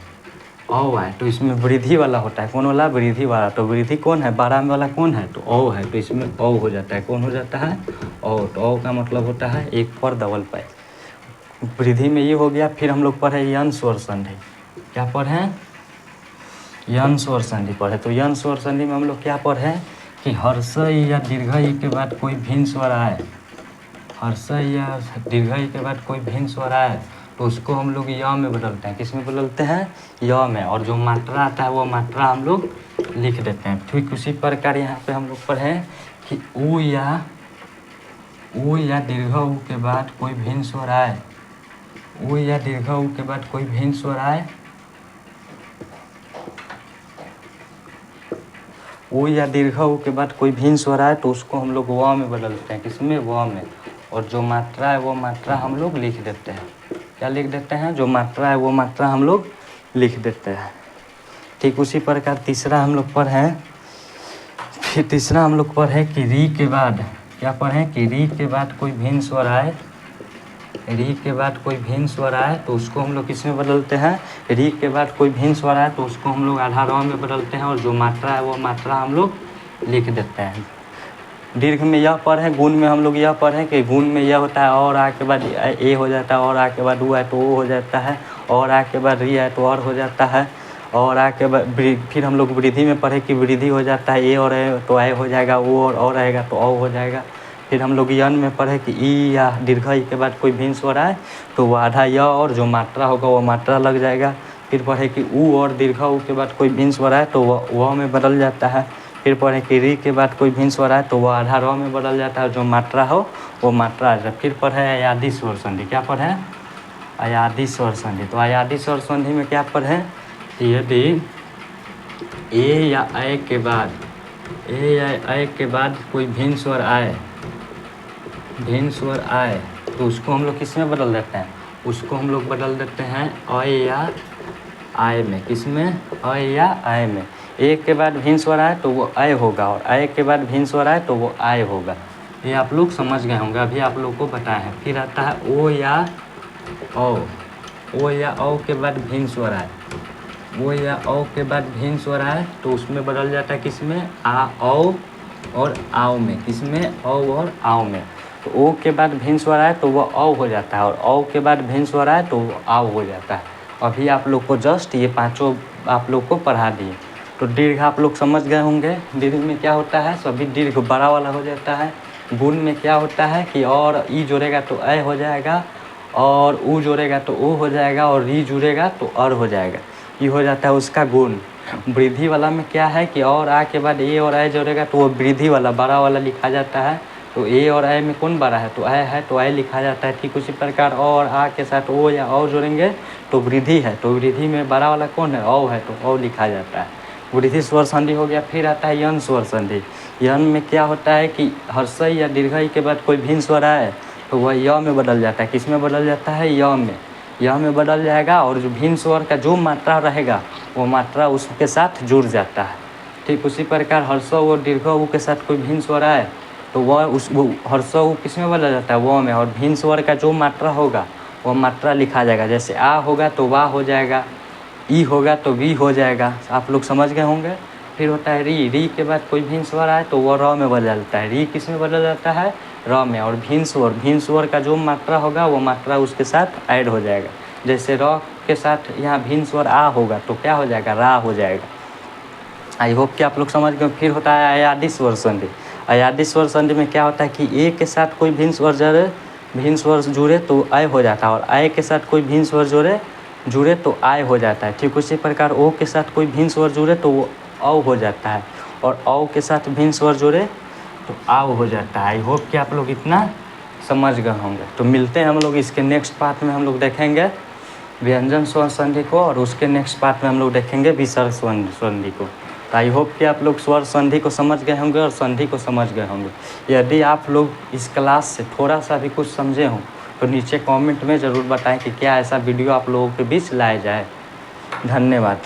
औ आए तो इसमें वृद्धि वाला होता है। कौन वाला, वृद्धि वाला। तो वृद्धि कौन है, बड़ा में वाला कौन है, तो औ है, तो इसमें औ हो जाता है। कौन हो जाता है, औ। तो औ का मतलब होता है एक पर डबल पाई। वृद्धि में ये हो गया। फिर हम लोग पढ़े यन स्वर संधि। क्या पढ़े, यन स्वर संधि पढ़े। तो यन स्वर संधि में हम लोग क्या पढ़े कि हर्ष या दीर्घ ई के बाद कोई भिन्न स्वर आए, हर्ष या दीर्घ ई के बाद कोई भिन्न स्वर आए तो उसको हम लोग य में बदलते हैं। किस में बदलते हैं, य में। और जो मात्रा आता है वो मात्रा हम लोग लिख देते हैं। ठीक उसी प्रकार यहाँ पे हम लोग पढ़े कि ऊ या दीर्घ ऊ के बाद कोई भिन्न स्वर आए, ऊ या दीर्घ ऊ के बाद कोई भिन्न स्वर आए, ऊ या दीर्घ ऊ के बाद कोई भिन्न स्वर आए तो उसको हम लोग व में बदलते हैं। किसमें, व में। और जो मात्रा है वो मात्रा हम लोग लिख देते हैं। क्या लिख देते हैं, जो मात्रा है वो मात्रा हम लोग लिख देते हैं। ठीक उसी प्रकार तीसरा हम लोग पढ़े, फिर तीसरा हम लोग पढ़े कि री के बाद, क्या पढ़े कि री के बाद कोई भिन्न स्वर आए, री के बाद कोई भिन्न स्वर आए तो उसको हम लोग किस में बदलते हैं, री के बाद कोई भिन्न स्वर आए तो उसको हम लोग आधा र में बदलते हैं और जो मात्रा है वो मात्रा हम लोग लिख देते हैं। दीर्घ में यह पढ़ें, गुण में हम लोग यह पढ़ें कि गुण में यह होता है और आ के बाद ए हो जाता है, और आ के बाद ऊ है तो ओ हो जाता है, और आ के बाद री है तो और हो जाता है, और आ के बाद फिर हम लोग वृद्धि में पढ़े कि वृद्धि हो जाता है, ए और ए तो ए हो जाएगा, ओ और रहेगा तो औ हो जाएगा। फिर हम लोग यन में पढ़े कि ई या दीर्घ ई के बाद कोई भिन्न स्वर आए तो वो आधा य और जो मात्रा होगा वो मात्रा लग जाएगा। फिर पढ़े कि ऊ और दीर्घ ऊ के बाद कोई भिन्न स्वर आए तो वह में बदल जाता है। फिर पढ़े कि री के बाद कोई भिन्न स्वर आए तो वह आधा र में बदल जाता है, जो मात्रा हो वो मात्रा आ जाता है। फिर पढ़े अयादी स्वर संधि, क्या पढ़े, अयादी स्वर संधि। तो अयादी स्वर संधि में क्या पढ़े, यदि ए या ए के बाद कोई भिन्न स्वर आए, तो उसको हम लोग किस में बदल देते हैं, उसको हम लोग बदल देते हैं अ या आय में। किस में, अ या आय में। ए के बाद भिन्न स्वर आए तो वो आय होगा, और आय के बाद भिन्न स्वर आए तो वो आय होगा। ये आप लोग समझ गए होंगे, अभी आप लोग को बताए हैं। फिर आता है ओ या औ के बाद भिन्न स्वर आए, ओ या औ के बाद भिन्न स्वर आए तो उसमें बदल जाता है किस में, आ औ और आओ में। किस में, औ और आओ में। तो ओ के बाद भिन्न स्वर आए तो वो औ हो जाता है, और औ के बाद भिन्न स्वर आए तो वो आओ हो जाता है। अभी आप लोग को जस्ट ये पांचों आप लोग को पढ़ा दिए। तो दीर्घ आप लोग समझ गए होंगे। दीर्घ में क्या होता है, सभी दीर्घ बड़ा वाला हो जाता है। गुण में क्या होता है कि और ई जोड़ेगा तो ए हो जाएगा, और ऊ जोड़ेगा तो ओ हो जाएगा, और री जुड़ेगा तो और हो जाएगा, ये हो जाता है उसका गुण। वृद्धि वाला में क्या है कि और आ के बाद ए और ए जोड़ेगा तो वो वृद्धि वाला बड़ा वाला लिखा जाता है। तो ए और ए में कौन बड़ा है, तो ए है तो ए लिखा जाता है। ठीक उसी प्रकार और आ के साथ ओ या औ जोड़ेंगे तो वृद्धि है, तो वृद्धि में बड़ा वाला कौन है, औ है, तो औ लिखा जाता है। वृद्धि स्वर संधि हो गया। फिर आता है यन स्वर संधि। यन में क्या होता है कि हर्षई या दीर्घई के बाद कोई भिन्न स्वर आए तो वह य में बदल जाता है। किस में बदल जाता है, य में। य में बदल जाएगा, और जो भिन्न स्वर का जो मात्रा रहेगा वो मात्रा उसके साथ जुड़ जाता है। ठीक उसी प्रकार हर्ष और दीर्घ ऊ के साथ कोई भिन्न स्वर आए तो वह उस हर्ष ऊ किस में बदल जाता है, व में। और भिन्न स्वर का जो मात्रा होगा वो मात्रा लिखा जाएगा। जैसे आ होगा तो वाह हो जाएगा, ई होगा तो वी हो जाएगा। आप लोग समझ गए होंगे। फिर होता है री। री के बाद कोई भिन्न स्वर आए तो वो र में बदल जाता है। री किस में बदल जाता है, र में। और भिन्न स्वर का जो मात्रा होगा वो मात्रा उसके साथ ऐड हो जाएगा। जैसे र के साथ यहाँ भिन्न स्वर आ होगा तो क्या हो जाएगा, रा हो जाएगा। आई होप कि आप लोग समझ गए। फिर होता है अयादी स्वर संधि। अयादी स्वर संधि में क्या होता है कि ए के साथ कोई भिन्न स्वर जुड़े तो आय हो जाता है, और आय के साथ कोई भिन्न स्वर जुड़े तो आय हो जाता है। ठीक उसी प्रकार ओ के साथ कोई भिन्न स्वर जुड़े तो वो औ हो जाता है, और औ के साथ भिन्न स्वर जुड़े तो आओ हो जाता है। आई होप कि आप लोग इतना समझ गए होंगे। तो मिलते हैं हम लोग इसके नेक्स्ट पार्ट में। हम लोग देखेंगे व्यंजन स्वर संधि को, और उसके नेक्स्ट पार्ट में हम लोग देखेंगे विसर्ग संधि को। तो आई होप कि आप लोग स्वर संधि को समझ गए होंगे और संधि को समझ गए होंगे। यदि आप लोग इस क्लास से थोड़ा सा भी कुछ समझे हों तो नीचे कमेंट में ज़रूर बताएं कि क्या ऐसा वीडियो आप लोगों के बीच लाया जाए। धन्यवाद।